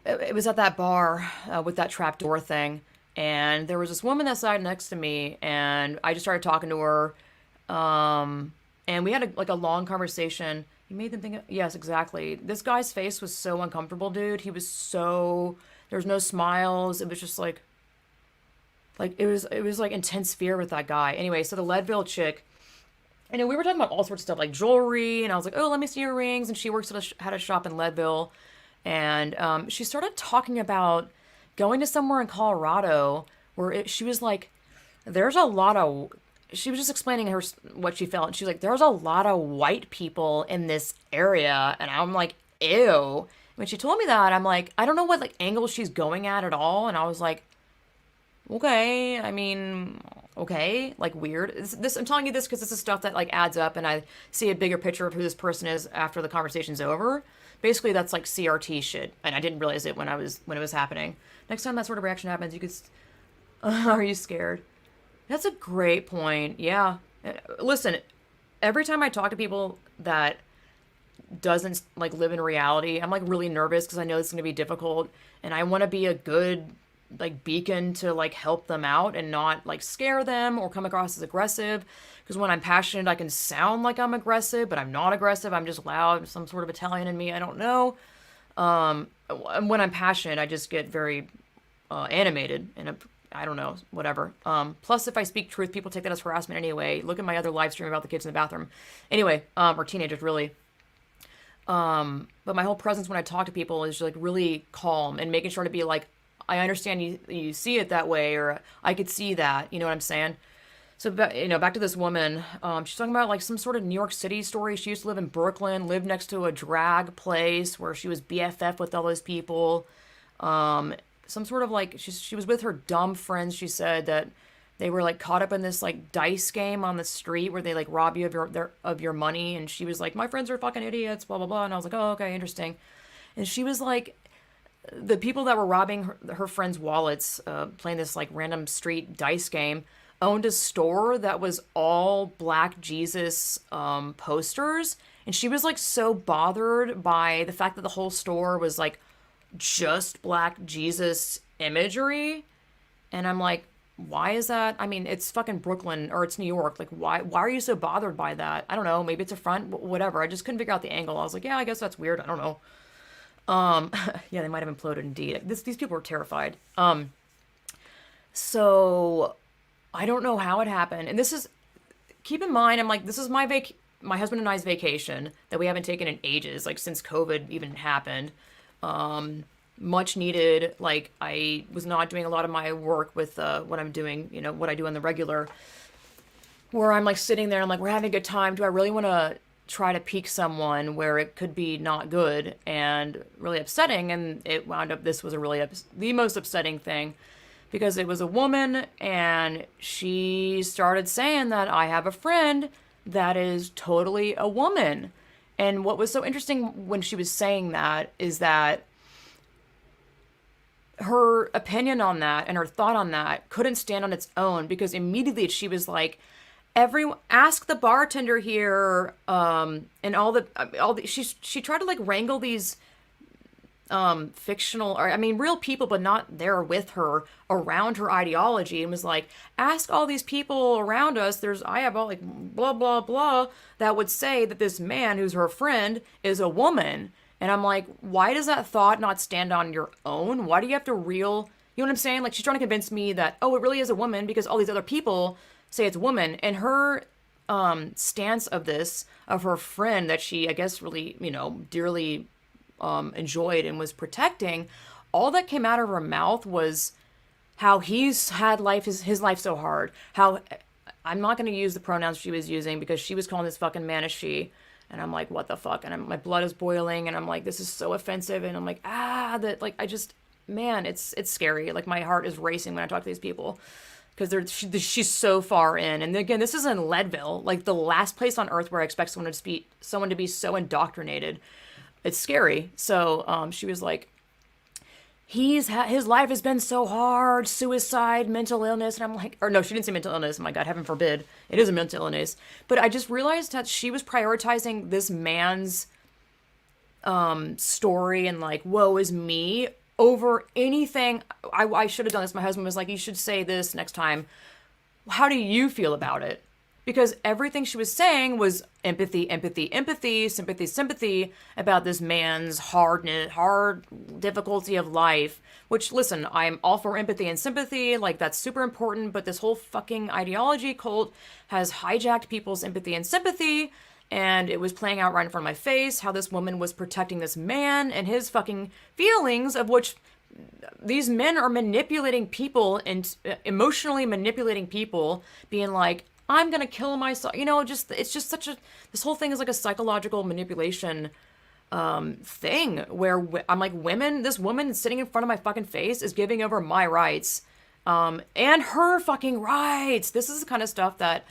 It was at that bar with that trap door thing, and there was this woman that sat next to me, and I just started talking to her, and we had a long conversation. You made them think, yes, exactly. This guy's face was so uncomfortable, dude. There's no smiles. It was just like, Like it was like intense fear with that guy. Anyway, so the Leadville chick, we were talking about all sorts of stuff like jewelry, and I was like, oh, let me see your rings. And she works at had a shop in Leadville, and she started talking about going to somewhere in Colorado where she was like, there's a lot of. She was just explaining her what she felt, and she's like, there's a lot of white people in this area, and I'm like, ew. When she told me that, I'm like, I don't know what like angle she's going at all, and I was like, okay, I mean, okay, like weird. I'm telling you this because this is stuff that like adds up, and I see a bigger picture of who this person is after the conversation's over. Basically, that's like CRT shit, and I didn't realize it when it was happening. Next time that sort of reaction happens, you could. Are you scared? That's a great point. Yeah. Listen, every time I talk to people that doesn't like live in reality, I'm like really nervous because I know it's going to be difficult, and I want to be a good like beacon to like help them out and not like scare them or come across as aggressive, because when I'm passionate I can sound like I'm aggressive, but I'm not aggressive. I'm just loud, some sort of Italian in me, I don't know. When I'm passionate I just get very animated, and I don't know, whatever. Plus, if I speak truth, people take that as harassment anyway. Look at my other live stream about the kids in the bathroom. Anyway, or teenagers, really. But my whole presence when I talk to people is like really calm and making sure to be like, I understand you see it that way, or I could see that. You know what I'm saying? So, back to this woman. She's talking about like some sort of New York City story. She used to live in Brooklyn, lived next to a drag place where she was BFF with all those people. Some sort of like she was with her dumb friends. She said that they were like caught up in this like dice game on the street where they like rob you of your money, and she was like, my friends are fucking idiots, blah blah blah. And I was like, oh, okay, interesting. And she was like, the people that were robbing her friends' wallets, playing this like random street dice game, owned a store that was all Black Jesus posters, and she was like so bothered by the fact that the whole store was like just Black Jesus imagery. And I'm like, why is that? I mean, it's fucking Brooklyn, or it's New York. Like, why are you so bothered by that? I don't know. Maybe it's a front, whatever. I just couldn't figure out the angle. I was like, yeah, I guess that's weird. I don't know. Yeah, they might have imploded indeed. These people were terrified. So I don't know how it happened. And this is, keep in mind, I'm like, this is my husband and I's vacation that we haven't taken in ages, like since COVID even happened. Much needed. Like, I was not doing a lot of my work with what I'm doing, what I do on the regular, where I'm like sitting there, I'm like, we're having a good time. Do I really want to try to pique someone where it could be not good and really upsetting? And it wound up, this was the most upsetting thing, because it was a woman, and she started saying that I have a friend that is totally a woman. And what was so interesting when she was saying that is that her opinion on that and her thought on that couldn't stand on its own, because immediately she was like, ask the bartender here, and all the she tried to like wrangle these fictional, or I mean real people, but not there with her, around her ideology, and was like, ask all these people around us, I have all like blah blah blah that would say that this man who's her friend is a woman. And I'm like, why does that thought not stand on your own? Why do you have to you know what I'm saying? Like, she's trying to convince me that, oh, it really is a woman because all these other people say it's a woman. And her stance of her friend that she, I guess, really, dearly enjoyed and was protecting, all that came out of her mouth was how he's had his life so hard. How, I'm not going to use the pronouns she was using, because she was calling this fucking man a she. And I'm like, what the fuck? And my blood is boiling, and I'm like, this is so offensive. And I'm like, man, it's scary. Like, my heart is racing when I talk to these people, because she's so far in. And again, this is in Leadville, like the last place on earth where I expect someone to be so indoctrinated. It's scary. So she was like, his life has been so hard, suicide, mental illness. And I'm like, or no, she didn't say mental illness. Oh my God, heaven forbid. It is a mental illness. But I just realized that she was prioritizing this man's story and like, woe is me, over anything. I should have done this. My husband was like, you should say this next time. How do you feel about it? because everything she was saying was empathy, empathy, empathy, sympathy, sympathy about this man's hard difficulty of life. Which, listen, I'm all for empathy and sympathy, like that's super important, but this whole fucking ideology cult has hijacked people's empathy and sympathy, and it was playing out right in front of my face how this woman was protecting this man and his fucking feelings, of which these men are manipulating people and emotionally manipulating people, being like, I'm gonna kill myself. Just it's just such a, this whole thing is like a psychological manipulation thing where I'm like, this woman sitting in front of my fucking face is giving over my rights, and her fucking rights. This is the kind of stuff that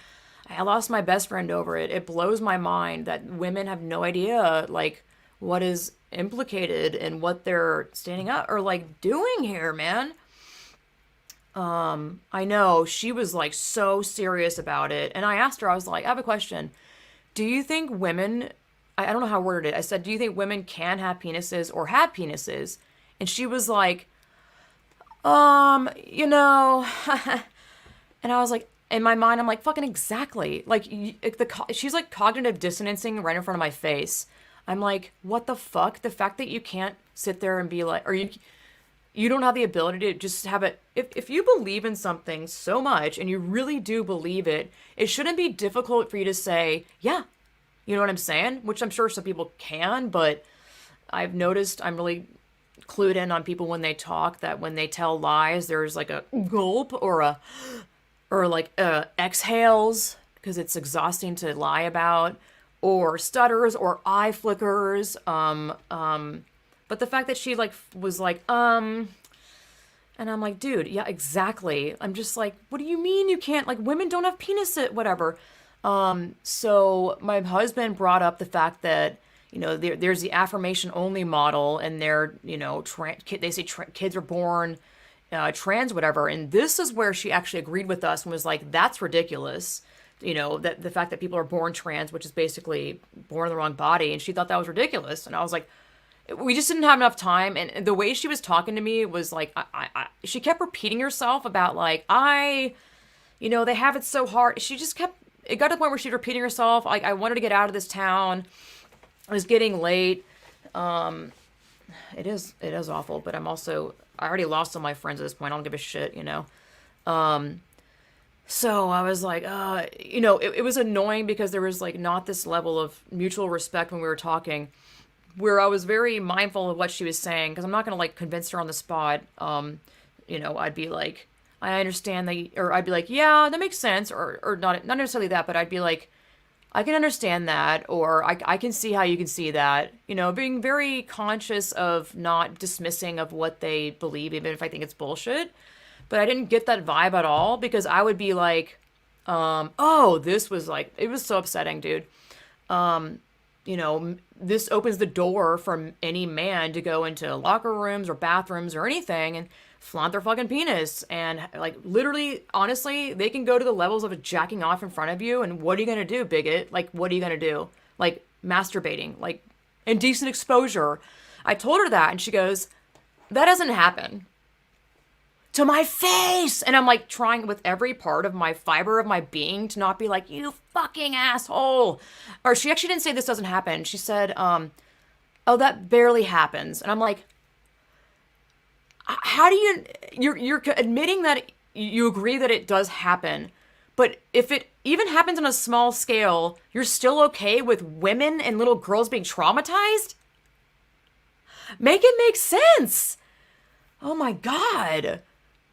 I lost my best friend over it. It blows my mind that women have no idea, like, what is implicated and what they're standing up or like doing here, man. I know she was like so serious about it. And I asked her, I was like, I have a question. Do you think women, I don't know how I worded it. I said, do you think women can have penises or have penises? And she was like, you know, and I was like, in my mind, I'm like, fucking exactly. Like, she's like cognitive dissonancing right in front of my face. I'm like, what the fuck? The fact that you can't sit there and be like, or you don't have the ability to just have it. If you believe in something so much and you really do believe it, it shouldn't be difficult for you to say, yeah, you know what I'm saying? Which I'm sure some people can, but I've noticed I'm really clued in on people when they talk, that when they tell lies, there's like a gulp or exhales, because it's exhausting to lie about, or stutters or eye flickers. But the fact that she like was like, and I'm like, dude, yeah, exactly. I'm just like, what do you mean you can't? Like, women don't have penises, whatever. So my husband brought up the fact that, there's the affirmation only model, and they're, they say kids are born trans, whatever. And this is where she actually agreed with us and was like, that's ridiculous. That the fact that people are born trans, which is basically born in the wrong body. And she thought that was ridiculous. And I was like, we just didn't have enough time. And the way she was talking to me was like, she kept repeating herself about like, they have it so hard. She just kept, it got to the point where she's repeating herself. Like, I wanted to get out of this town. It was getting late. It is awful, but I already lost all my friends at this point. I don't give a shit, So I was like, it was annoying because there was like not this level of mutual respect when we were talking, where I was very mindful of what she was saying, because I'm not going to like convince her on the spot. I'd be like, I understand that, or I'd be like, yeah, that makes sense, or not necessarily that, but I'd be like, I can understand that, or I can see how you can see that, being very conscious of not dismissing of what they believe, even if I think it's bullshit. But I didn't get that vibe at all, because I would be like, this was like, it was so upsetting, dude. This opens the door for any man to go into locker rooms or bathrooms or anything and flaunt their fucking penis. And like, literally, honestly, they can go to the levels of jacking off in front of you. And what are you going to do, bigot? Like, what are you going to do? Like, masturbating, like indecent exposure. I told her that, and she goes, that doesn't happen. To my face. And I'm like trying with every part of my fiber of my being to not be like, you fucking asshole. Or she actually didn't say this doesn't happen. She said, oh, that barely happens. And I'm like, how do you're admitting that you agree that it does happen, but if it even happens on a small scale, you're still okay with women and little girls being traumatized? Make it make sense. Oh my God.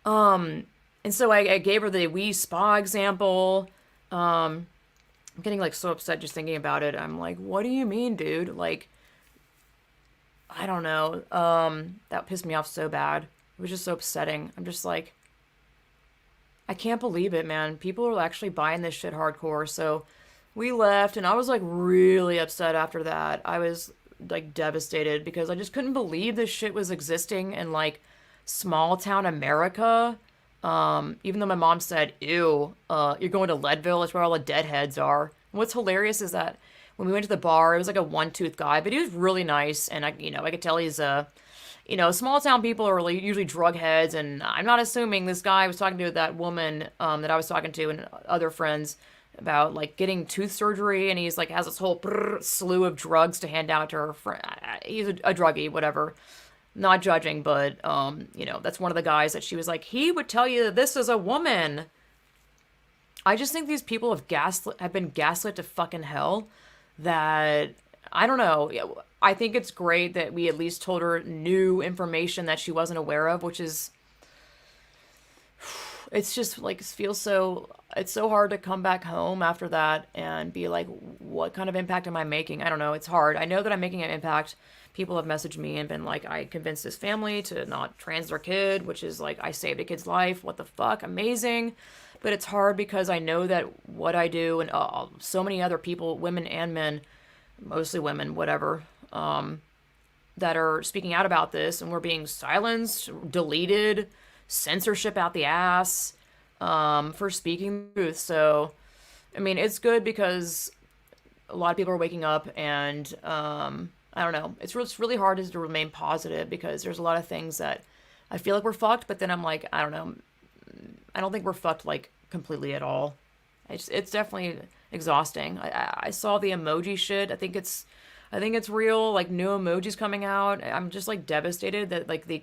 And so I gave her the wee spa example. I'm getting like so upset just thinking about it. I'm like, what do you mean, dude? Like, I don't know. That pissed me off so bad. It was just so upsetting. I'm just like, I can't believe it, man. People are actually buying this shit hardcore. So we left, and I was like really upset after that. I was like devastated because I just couldn't believe this shit was existing in like small town America. Even though my mom said, ew, you're going to Leadville, it's where all the deadheads are. And what's hilarious is that when we went to the bar, it was like a one-tooth guy, but he was really nice. And I could tell he's small town people are really usually drug heads. And I'm not assuming this guy was talking to that woman, that I was talking to and other friends. about like getting tooth surgery, and he's like has this whole slew of drugs to hand out to her friend. He's a druggie, whatever. Not judging, but you know, that's one of the guys that she was like, he would tell you that this is a woman. I just think these people have been gaslit to fucking hell. That I don't know. I think it's great that we at least told her new information that she wasn't aware of, which is, it's just like feels so, it's so hard to come back home after that and be like, what kind of impact am I making? I don't know. It's hard. I know that I'm making an impact. People have messaged me and been like, I convinced this family to not trans their kid, which is like, I saved a kid's life. What the fuck? Amazing. But it's hard because I know that what I do, and so many other people, women and men, mostly women, whatever, that are speaking out about this, and we're being silenced, deleted, censorship out the ass, for speaking the truth. So, I mean, it's good because a lot of people are waking up, and I don't know. It's really hard to remain positive because there's a lot of things that I feel like we're fucked, but then I'm like, I don't know. I don't think we're fucked like completely at all. It's definitely exhausting. I saw the emoji shit. I think it's real. Like new emojis coming out. I'm just like devastated that like the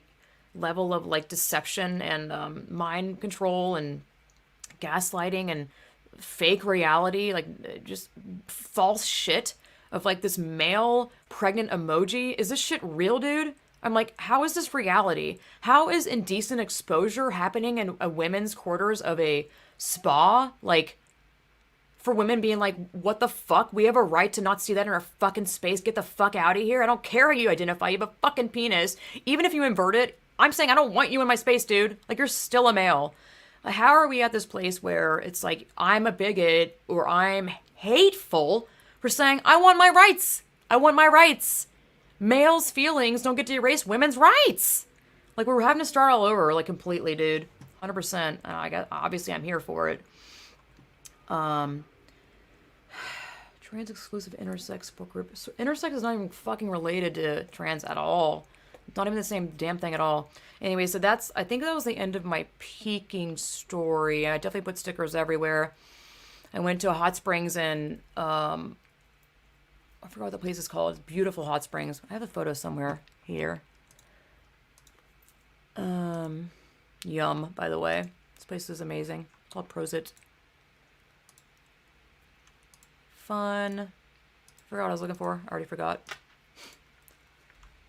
level of like deception and mind control and gaslighting and fake reality, like just false shit of like this male pregnant emoji. Is this shit real, dude? I'm like, how is this reality? How is indecent exposure happening in a women's quarters of a spa? Like, for women being like, what the fuck? We have a right to not see that in our fucking space. Get the fuck out of here. I don't care how you identify. You have a fucking penis. Even if you invert it, I'm saying I don't want you in my space, dude. Like, you're still a male. How are we at this place where it's like, I'm a bigot or I'm hateful for saying, I want my rights. I want my rights. Males' feelings don't get to erase women's rights. Like, we're having to start all over, like, completely, dude. 100%. Obviously, I'm here for it. Trans-exclusive intersex support group. So intersex is not even fucking related to trans at all. Not even the same damn thing at all. Anyway, so I think that was the end of my peaking story. I definitely put stickers everywhere. I went to a hot springs in, I forgot what the place is called. It's beautiful hot springs. I have a photo somewhere here. Yum, by the way. This place is amazing. It's called Prosit. Fun. Forgot what I was looking for. I already forgot.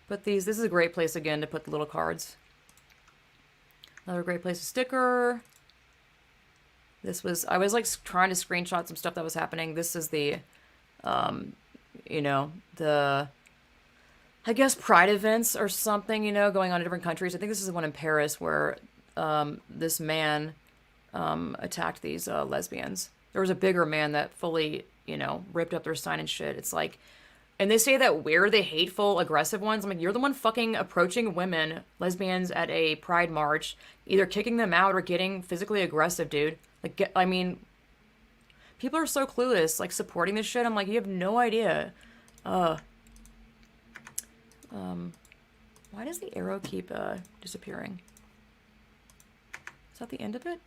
But this is a great place again to put the little cards. Another great place to sticker. I was like trying to screenshot some stuff that was happening. This is the, you know, I guess pride events or something, you know, going on in different countries. I think this is the one in Paris where this man attacked these lesbians. There was a bigger man that fully, you know, ripped up their sign and shit. It's like, and they say that we're the hateful, aggressive ones. I'm like, you're the one fucking approaching women, lesbians at a pride march, either kicking them out or getting physically aggressive, dude. Like, I mean, people are so clueless, like, supporting this shit. I'm like, you have no idea. Why does the arrow keep disappearing? Is that the end of it?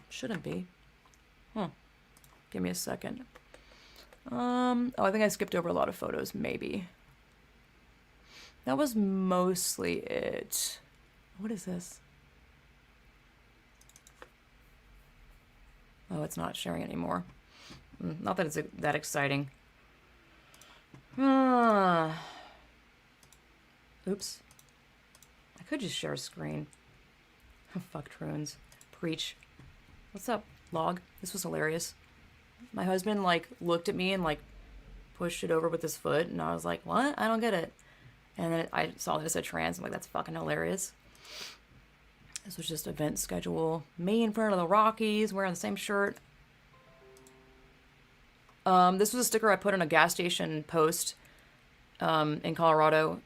Shouldn't be. Huh. Give me a second. Oh, I think I skipped over a lot of photos, maybe. That was mostly it. What is this? Oh, it's not sharing anymore. Not that it's that exciting. Oops. I could just share a screen. Fuck drones. Preach. What's up, log? This was hilarious. My husband, like, looked at me and, like, pushed it over with his foot, and I was like, what? I don't get it. And then I saw that it said trans. I'm like, that's fucking hilarious. This was just event schedule. Me in front of the Rockies, wearing the same shirt. This was a sticker I put on a gas station post in Colorado,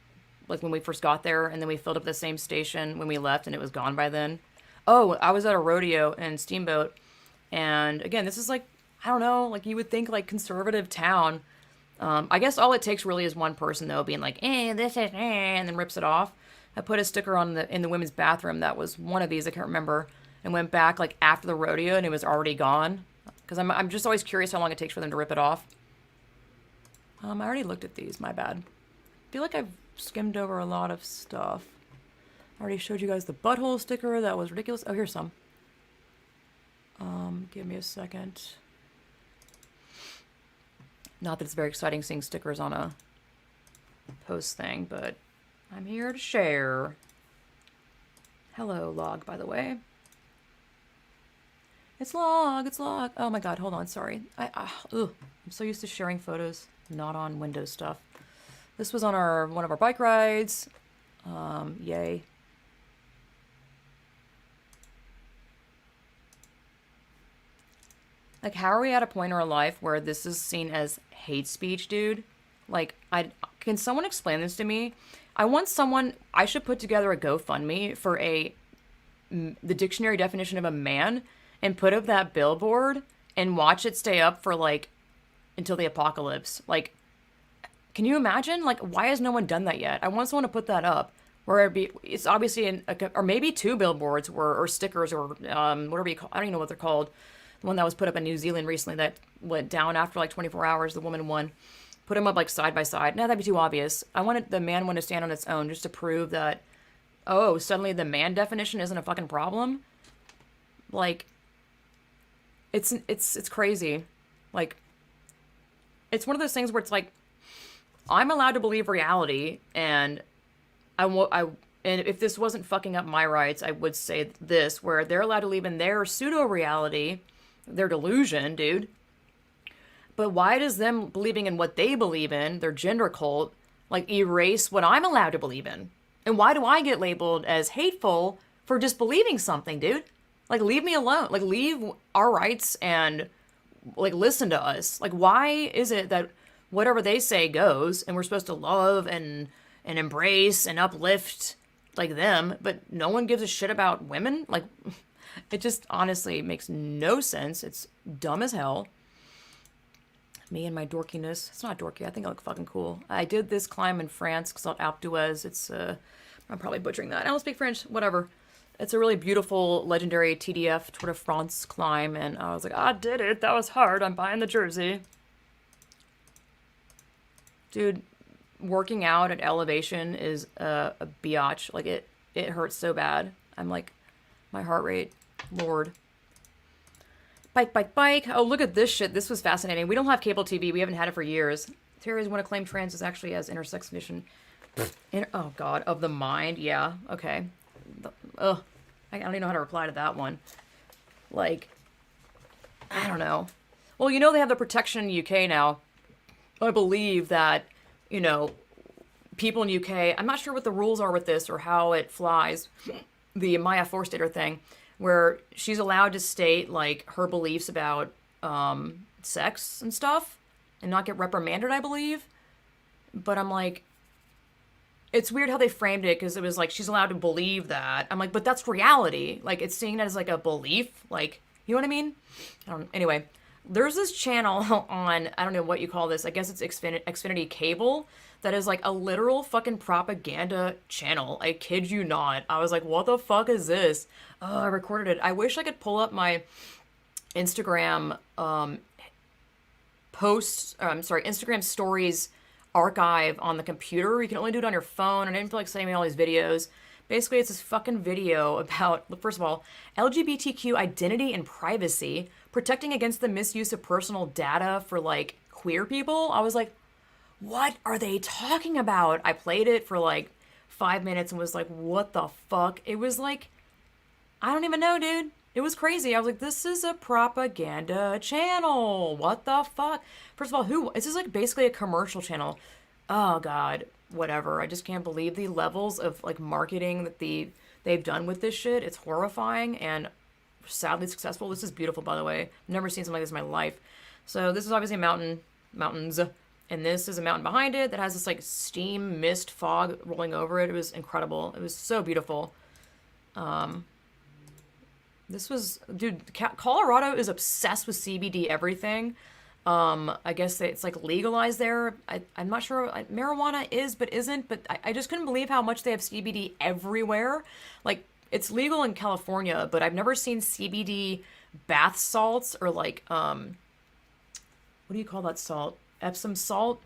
like when we first got there, and then we filled up the same station when we left, and it was gone by then. Oh, I was at a rodeo in Steamboat, and again, this is like, I don't know, like you would think like conservative town. I guess all it takes really is one person though being like, this is, and then rips it off. I put a sticker on in the women's bathroom that was one of these, I can't remember, and went back like after the rodeo and it was already gone. Because I'm just always curious how long it takes for them to rip it off. I already looked at these, my bad. I feel like I've skimmed over a lot of stuff. I already showed you guys the butthole sticker. That was ridiculous. Oh, here's some. Give me a second. Not that it's very exciting seeing stickers on a post thing, but I'm here to share. Hello, Log, by the way. It's Log, it's Log. Oh my god, hold on, sorry. I'm so used to sharing photos, not on Windows stuff. This was on one of our bike rides. Yay. Like, how are we at a point in our life where this is seen as hate speech, dude? Like, can someone explain this to me? I should put together a GoFundMe for the dictionary definition of a man and put up that billboard and watch it stay up for, like, until the apocalypse. Like, can you imagine? Like, why has no one done that yet? I want someone to put that up where it's obviously or maybe 2 billboards or stickers or whatever you call, I don't even know what they're called. The one that was put up in New Zealand recently that went down after like 24 hours, the woman won. Put them up like side by side. No, that'd be too obvious. I wanted the man one to stand on its own just to prove that, oh, suddenly the man definition isn't a fucking problem. Like, it's crazy. Like, it's one of those things where it's like, I'm allowed to believe reality, and and if this wasn't fucking up my rights, I would say this, where they're allowed to live in their pseudo-reality, their delusion, dude. But why does them believing in what they believe in, their gender cult, like, erase what I'm allowed to believe in? And why do I get labeled as hateful for just believing something, dude? Like, leave me alone. Like, leave our rights and, like, listen to us. Like, why is it that whatever they say goes, and we're supposed to love and embrace and uplift like them, but no one gives a shit about women? Like, it just honestly makes no sense. It's dumb as hell. Me and my dorkiness. It's not dorky. I think I look fucking cool. I did this climb in France called Alpe d'Huez. It's, I'm probably butchering that. I don't speak French. Whatever. It's a really beautiful, legendary TDF, Tour de France climb. And I was like, I did it. That was hard. I'm buying the jersey. Dude, working out at elevation is a biatch. Like, it hurts so bad. I'm like, my heart rate, Lord. Bike, bike, bike. Oh, look at this shit. This was fascinating. We don't have cable TV. We haven't had it for years. Theories want to claim trans is actually as intersex condition. Oh, God. Of the mind. Yeah. Okay. I don't even know how to reply to that one. Like, I don't know. Well, you know they have the protection in the UK now. I believe that, you know, people in the UK, I'm not sure what the rules are with this or how it flies. The Maya Forstater thing, where she's allowed to state, like, her beliefs about sex and stuff and not get reprimanded, I believe. But I'm like, it's weird how they framed it, because it was like, she's allowed to believe that. I'm like, but that's reality. Like, it's seen as, like, a belief. Like, you know what I mean? Anyway, there's this channel on, I don't know what you call this. I guess it's Xfinity Cable. That is, like, a literal fucking propaganda channel. I kid you not. I was like, what the fuck is this? Oh, I recorded it. I wish I could pull up my Instagram Instagram stories archive on the computer. You can only do it on your phone, and I didn't feel like saving all these videos. Basically, it's this fucking video about, first of all, LGBTQ identity and privacy, protecting against the misuse of personal data for, like, queer people. I was like, what are they talking about? I played it for like 5 minutes and was like, what the fuck? It was like, I don't even know, dude. It was crazy. I was like, this is a propaganda channel. What the fuck? First of all, this is like basically a commercial channel. Oh God, whatever. I just can't believe the levels of, like, marketing that they've done with this shit. It's horrifying and sadly successful. This is beautiful, by the way. I've never seen something like this in my life. So this is obviously a mountains. And this is a mountain behind it that has this, like, steam, mist, fog rolling over it. It was incredible. It was so beautiful. Dude, Colorado is obsessed with CBD everything. I guess it's, like, legalized there. I'm not sure. Marijuana is, but isn't. But I just couldn't believe how much they have CBD everywhere. Like, it's legal in California, but I've never seen CBD bath salts or like, what do you call that salt? Epsom salt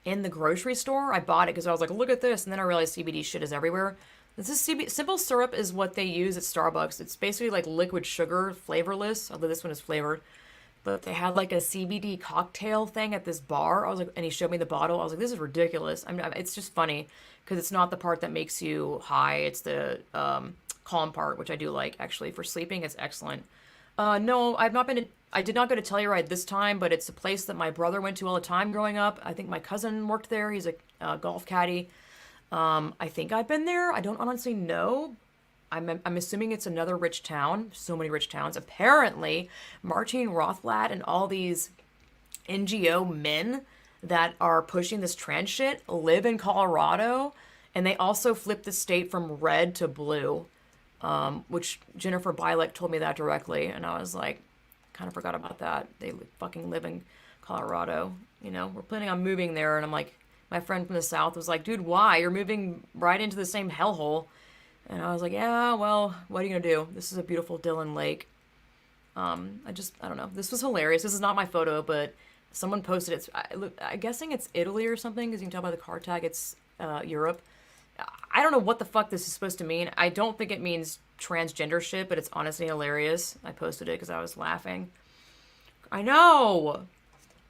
in the grocery store. I bought it because I was like, look at this. And then I realized CBD shit is everywhere. This is simple syrup is what they use at Starbucks. It's basically like liquid sugar, flavorless, although this one is flavored. But they had like a CBD cocktail thing at this bar. I was like, and he showed me the bottle. I was like, this is ridiculous. I mean, it's just funny because it's not the part that makes you high. It's the calm part, which I do like actually for sleeping. It's excellent. No, I've not been. I did not go to Telluride this time, but it's a place that my brother went to all the time growing up. I think my cousin worked there. He's a golf caddy. I think I've been there. I don't honestly know. I'm assuming it's another rich town. So many rich towns. Apparently, Martine Rothblatt and all these NGO men that are pushing this trans shit live in Colorado, and they also flipped the state from red to blue, which Jennifer Bilek told me that directly, and I was like, kind of forgot about that. They fucking live in Colorado. You know, we're planning on moving there, and I'm like, my friend from the South was like, dude, why? You're moving right into the same hellhole. And I was like, yeah, well, what are you going to do? This is a beautiful Dillon Lake. I don't know. This was hilarious. This is not my photo, but someone posted it. I'm guessing it's Italy or something, because you can tell by the car tag it's Europe. I don't know what the fuck this is supposed to mean. I don't think it means transgender shit, but it's honestly hilarious. I posted it because I was laughing. I know!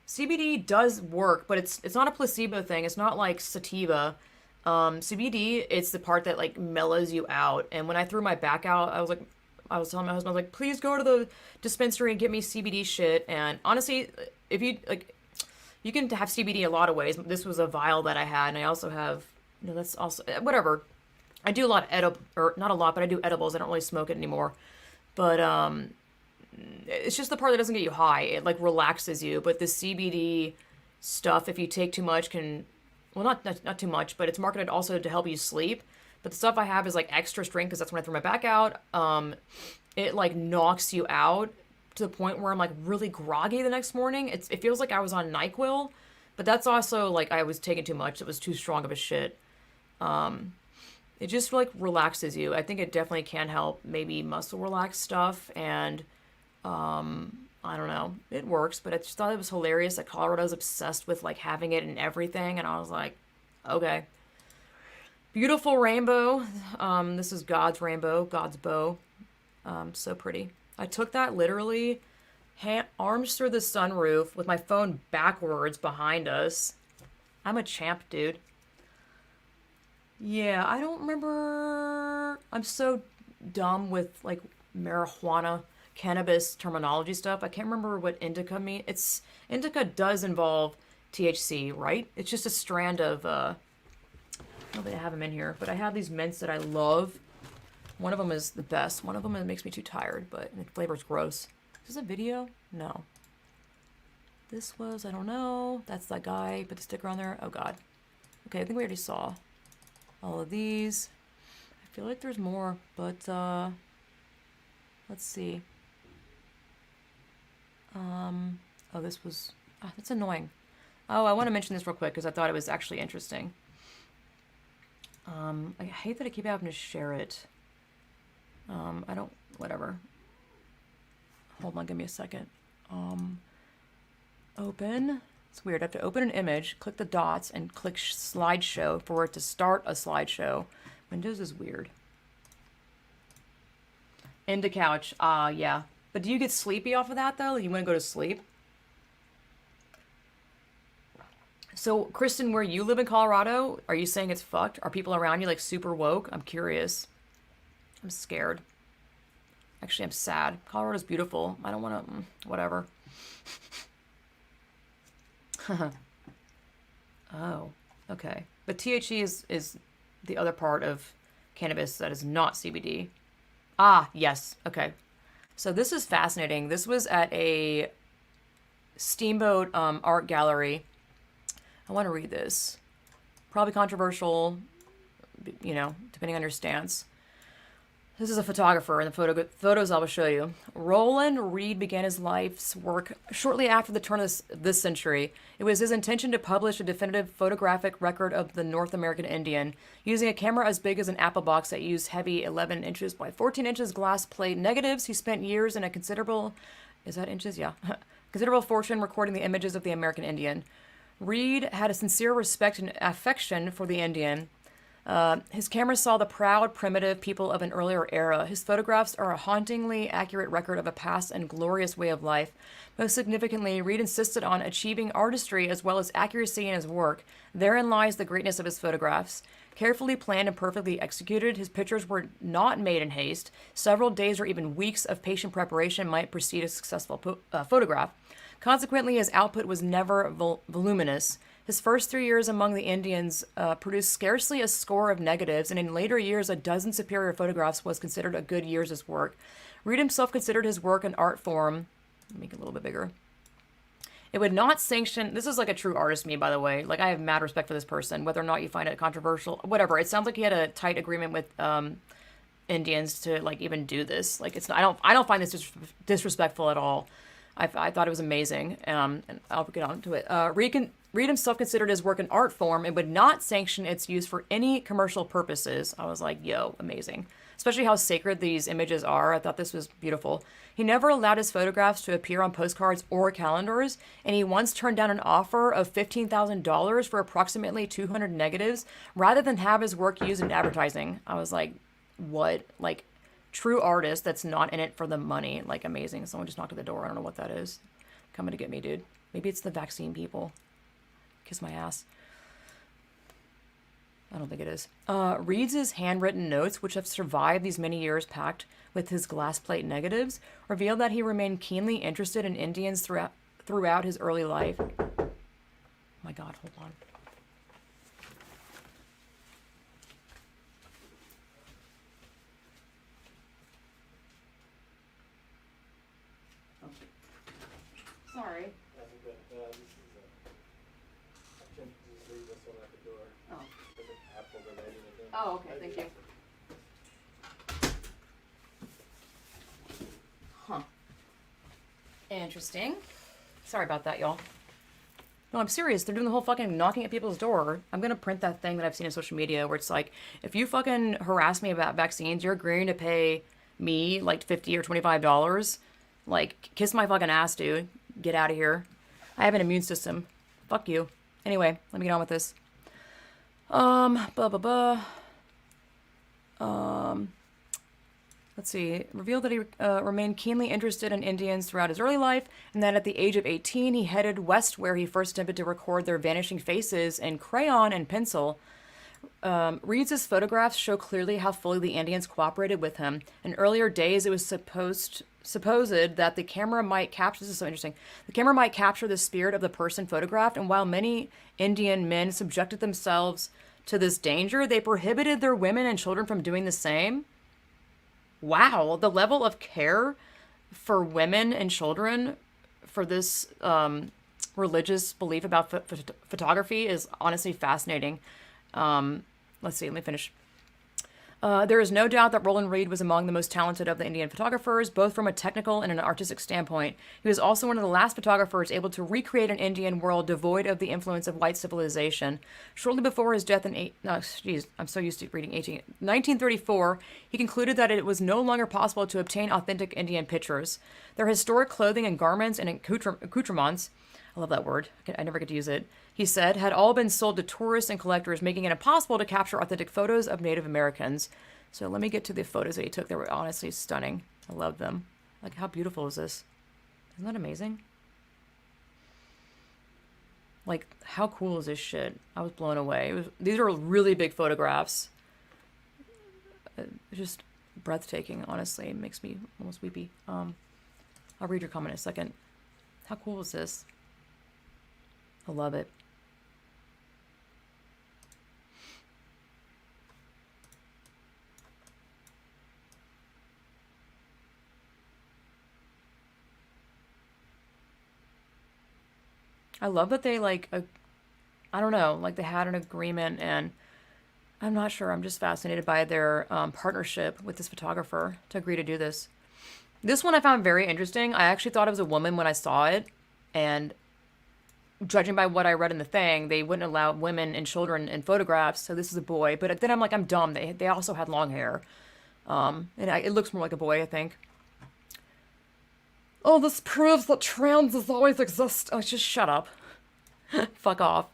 CBD does work, but it's not a placebo thing. It's not like sativa. CBD, it's the part that like mellows you out. And when I threw my back out, I was telling my husband, I was like, please go to the dispensary and get me CBD shit. And honestly, if you like, you can have CBD a lot of ways. This was a vial that I had, and I also have, that's also whatever. I do a lot of or not a lot, but I do edibles. I don't really smoke it anymore. But it's just the part that doesn't get you high. It like relaxes you. But the CBD stuff, if you take too much, can, well, not too much, but it's marketed also to help you sleep. But the stuff I have is like extra strength because that's when I throw my back out. It like knocks you out to the point where I'm like really groggy the next morning. It feels like I was on NyQuil, but that's also like I was taking too much. It was too strong of a shit. It just like relaxes you. I think it definitely can help maybe muscle relax stuff, and I don't know, it works, but I just thought it was hilarious that Colorado's obsessed with like having it in everything, and I was like, okay. Beautiful rainbow. This is God's rainbow, God's bow. So pretty. I took that literally arms through the sunroof with my phone backwards behind us. I'm a champ, dude. Yeah, I don't remember. I'm so dumb with like marijuana, cannabis terminology stuff. I can't remember what indica means. Indica does involve THC, right? It's just a strand of I don't think I have them in here, but I have these mints that I love. One of them is the best. One of them makes me too tired, but the flavor's gross. Is this a video? No. This was, I don't know. That's that guy. Put the sticker on there. Oh, God. Okay, I think we already saw all of these. I feel like there's more, but let's see. Oh, this was, that's annoying. Oh, I want to mention this real quick because I thought it was actually interesting. I hate that I keep having to share it. I don't, whatever. Hold on, give me a second. Open. It's weird. I have to open an image, click the dots, and click slideshow for it to start a slideshow. Windows is weird. Into couch. Yeah. But do you get sleepy off of that, though? You want to go to sleep? So, Kristen, where you live in Colorado, are you saying it's fucked? Are people around you, like, super woke? I'm curious. I'm scared. Actually, I'm sad. Colorado's beautiful. I don't want to... whatever. Oh, okay. But THC is the other part of cannabis that is not CBD. Ah, yes. Okay. So this is fascinating. This was at a Steamboat art gallery. I want to read this. Probably controversial, depending on your stance. This is a photographer in the photos I will show you. Roland Reed began his life's work shortly after the turn of this century. It was his intention to publish a definitive photographic record of the North American Indian, using a camera as big as an apple box that used heavy 11 inches by 14 inches glass plate negatives. He spent years in a considerable, is that inches? Yeah. Considerable fortune recording the images of the American Indian. Reed had a sincere respect and affection for the Indian. His camera saw the proud, primitive people of an earlier era. His photographs are a hauntingly accurate record of a past and glorious way of life. Most significantly, Reed insisted on achieving artistry as well as accuracy in his work. Therein lies the greatness of his photographs. Carefully planned and perfectly executed, his pictures were not made in haste. Several days or even weeks of patient preparation might precede a successful photograph. Consequently, his output was never voluminous. His first 3 years among the Indians produced scarcely a score of negatives, and in later years, a dozen superior photographs was considered a good year's work. Reed himself considered his work an art form. Let me make it a little bit bigger. It would not sanction. This is like a true artist, me, by the way. Like, I have mad respect for this person, whether or not you find it controversial, whatever. It sounds like he had a tight agreement with Indians to like even do this. Like, it's not, I don't find this disrespectful at all. I thought it was amazing, and I'll get on to it. Reed himself considered his work an art form and would not sanction its use for any commercial purposes. I was like, yo, amazing. Especially how sacred these images are. I thought this was beautiful. He never allowed his photographs to appear on postcards or calendars, and he once turned down an offer of $15,000 for approximately 200 negatives rather than have his work used in advertising. I was like, what? Like, true artist that's not in it for the money. Like, amazing. Someone just knocked at the door. I don't know what that is. Coming to get me, dude. Maybe it's the vaccine people. Kiss my ass. I don't think it is. Reed's handwritten notes, which have survived these many years packed with his glass plate negatives, reveal that he remained keenly interested in Indians throughout his early life. Oh my God, hold on. Sorry. Oh, okay, thank you. Huh. Interesting. Sorry about that, y'all. No, I'm serious. They're doing the whole fucking knocking at people's door. I'm gonna print that thing that I've seen on social media where it's like, if you fucking harass me about vaccines, you're agreeing to pay me like $50 or $25. Like, kiss my fucking ass, dude. Get out of here. I have an immune system. Fuck you. Anyway, let me get on with this. Let's see. Revealed that he remained keenly interested in Indians throughout his early life, and that at the age of 18, he headed west where he first attempted to record their vanishing faces in crayon and pencil. Reed's photographs show clearly how fully the Indians cooperated with him. In earlier days, it was supposed that the camera might capture, this is so interesting, the camera might capture the spirit of the person photographed, and while many Indian men subjected themselves to this danger, they prohibited their women and children from doing the same. Wow, the level of care for women and children for this religious belief about photography is honestly fascinating. Let's see, let me finish. There is no doubt that Roland Reed was among the most talented of the Indian photographers, both from a technical and an artistic standpoint. He was also one of the last photographers able to recreate an Indian world devoid of the influence of white civilization. Shortly before his death in 1934, he concluded that it was no longer possible to obtain authentic Indian pictures. Their historic clothing and garments and accoutrements, I love that word. I never get to use it. He said, had all been sold to tourists and collectors, making it impossible to capture authentic photos of Native Americans. So let me get to the photos that he took. They were honestly stunning. I love them. Like, how beautiful is this? Isn't that amazing? Like, how cool is this shit? I was blown away. These are really big photographs. Just breathtaking, honestly. It makes me almost weepy. I'll read your comment in a second. How cool is this? I love it. I love that they, like, I don't know, like, they had an agreement, and I'm not sure. I'm just fascinated by their partnership with this photographer to agree to do this. This one I found very interesting. I actually thought it was a woman when I saw it, and judging by what I read in the thing, they wouldn't allow women and children in photographs. So this is a boy. But then I'm like, I'm dumb. They also had long hair, it looks more like a boy, I think. Oh, this proves that trans has always existed. Oh, just shut up. Fuck off.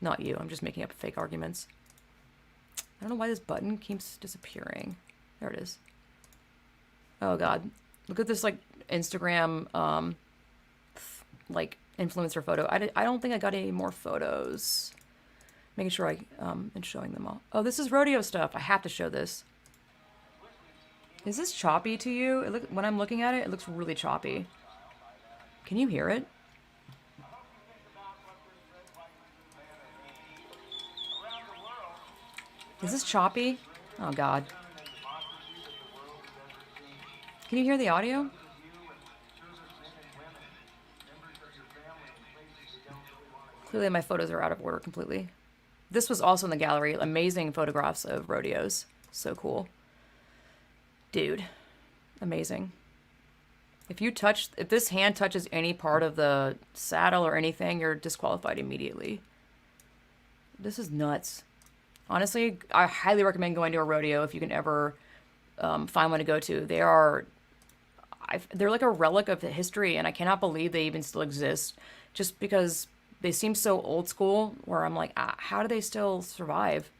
Not you. I'm just making up fake arguments. I don't know why this button keeps disappearing. There it is. Oh god. Look at this like Instagram like influencer photo. I don't think I got any more photos. Making sure I am showing them all. Oh, this is rodeo stuff. I have to show this. Is this choppy to you? When I'm looking at it, it looks really choppy. Can you hear it? Is this choppy? Oh god. Can you hear the audio? Clearly my photos are out of order completely. This was also in the gallery. Amazing photographs of rodeos. So cool. Dude. Amazing. If this hand touches any part of the saddle or anything, you're disqualified immediately. This is nuts. Honestly, I highly recommend going to a rodeo if you can ever find one to go to. They're like a relic of the history, and I cannot believe they even still exist. Just because they seem so old school, where I'm like, how do they still survive?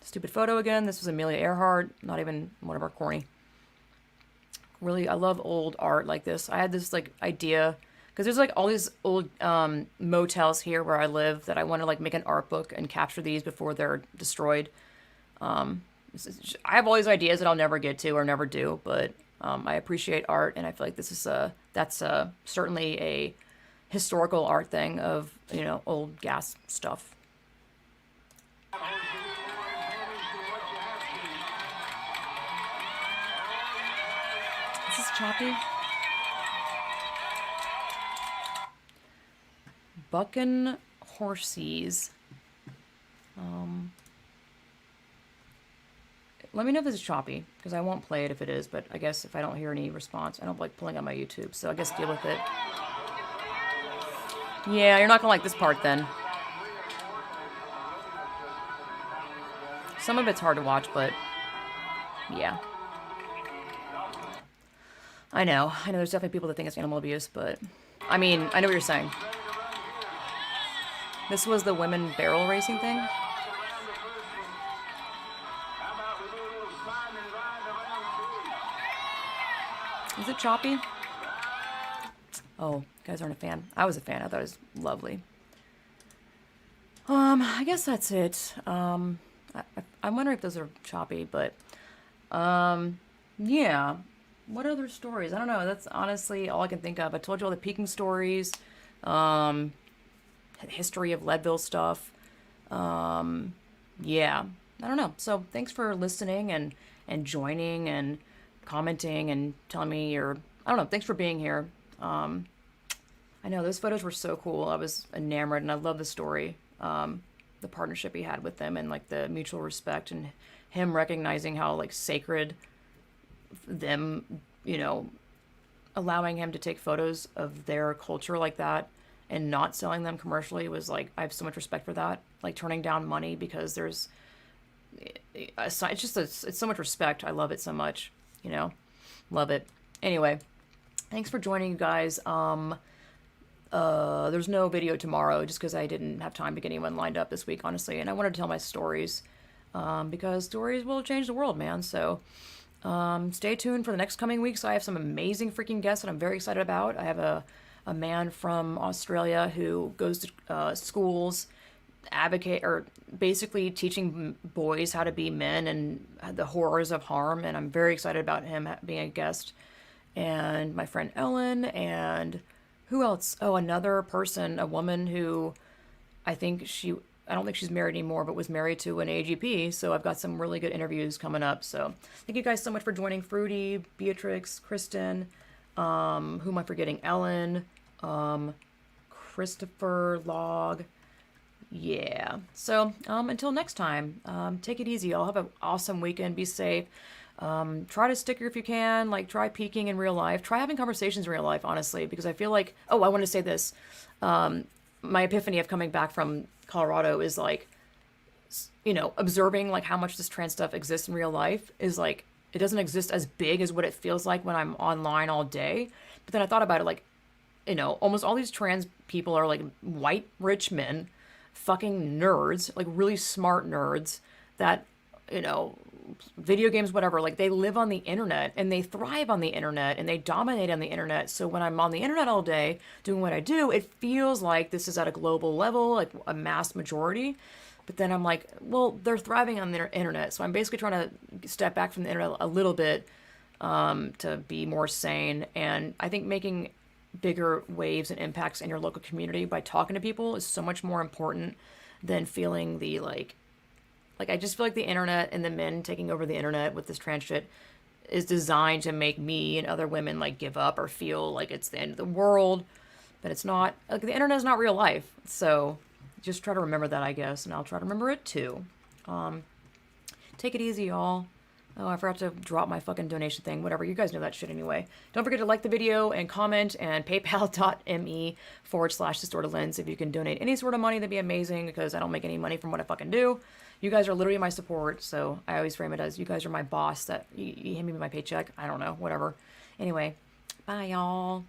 Stupid photo again. This was Amelia Earhart. Not even whatever, corny. Really, I love old art like this. I had this like idea because there's like all these old motels here where I live that I want to like make an art book and capture these before they're destroyed. I have all these ideas that I'll never get to or never do, but I appreciate art, and I feel like this is that's certainly a historical art thing of, you know, old gas stuff. Is this choppy? Bucking horsies. Let me know if this is choppy, because I won't play it if it is, but I guess if I don't hear any response, I don't like pulling on my YouTube, so I guess deal with it. Yeah, you're not gonna like this part then. Some of it's hard to watch, but yeah. I know there's definitely people that think it's animal abuse, but I mean, I know what you're saying. This was the women barrel racing thing. Is it choppy? Oh, you guys aren't a fan. I was a fan. I thought it was lovely. I guess that's it. I'm wondering if those are choppy, but yeah. What other stories? I don't know. That's honestly all I can think of. I told you all the Peking stories, history of Leadville stuff. Yeah. I don't know. So thanks for listening and joining and commenting and telling me your, I don't know, thanks for being here. I know those photos were so cool. I was enamored, and I love the story. The partnership he had with them, and like the mutual respect, and him recognizing how like sacred them, you know, allowing him to take photos of their culture like that and not selling them commercially was like, I have so much respect for that. Like turning down money because there's, it's just, it's so much respect. I love it so much, you know, love it. Anyway, thanks for joining, you guys. There's no video tomorrow just because I didn't have time to get anyone lined up this week, honestly. And I wanted to tell my stories, because stories will change the world, man. So, stay tuned for the next coming weeks. I have some amazing freaking guests that I'm very excited about. I have a man from Australia who goes to schools, advocate, or basically teaching boys how to be men and the horrors of harm. And I'm very excited about him being a guest. And my friend Ellen, and who else? Oh, another person, a woman who I don't think she's married anymore, but was married to an AGP. So I've got some really good interviews coming up. So thank you guys so much for joining. Fruity, Beatrix, Kristen, who am I forgetting? Ellen, Christopher, Log, Yeah. So until next time, take it easy. Y'all have an awesome weekend. Be safe. Try to sticker if you can. Like, try peeking in real life. Try having conversations in real life, honestly, because I feel like, oh, I want to say this. My epiphany of coming back from Colorado is like, observing like how much this trans stuff exists in real life is like, it doesn't exist as big as what it feels like when I'm online all day. But then I thought about it, like, almost all these trans people are like white rich men, fucking nerds, like really smart nerds that, you know, video games, whatever, like they live on the internet and they thrive on the internet and they dominate on the internet. So when I'm on the internet all day doing what I do, it feels like this is at a global level, like a mass majority. But then I'm like, well, they're thriving on the internet. So I'm basically trying to step back from the internet a little bit to be more sane. And I think making bigger waves and impacts in your local community by talking to people is so much more important than feeling the like I just feel like the internet and the men taking over the internet with this trans shit is designed to make me and other women like give up or feel like it's the end of the world. But it's not. Like, the internet is not real life. So just try to remember that, I guess, and I'll try to remember it too. Take it easy, y'all. Oh, I forgot to drop my fucking donation thing. Whatever, you guys know that shit anyway. Don't forget to like the video and comment, and paypal.me/distortedlens if you can donate any sort of money. That'd be amazing, because I don't make any money from what I fucking do. You guys are literally my support, so I always frame it as you guys are my boss that you hand me my paycheck. I don't know, whatever. Anyway, bye, y'all.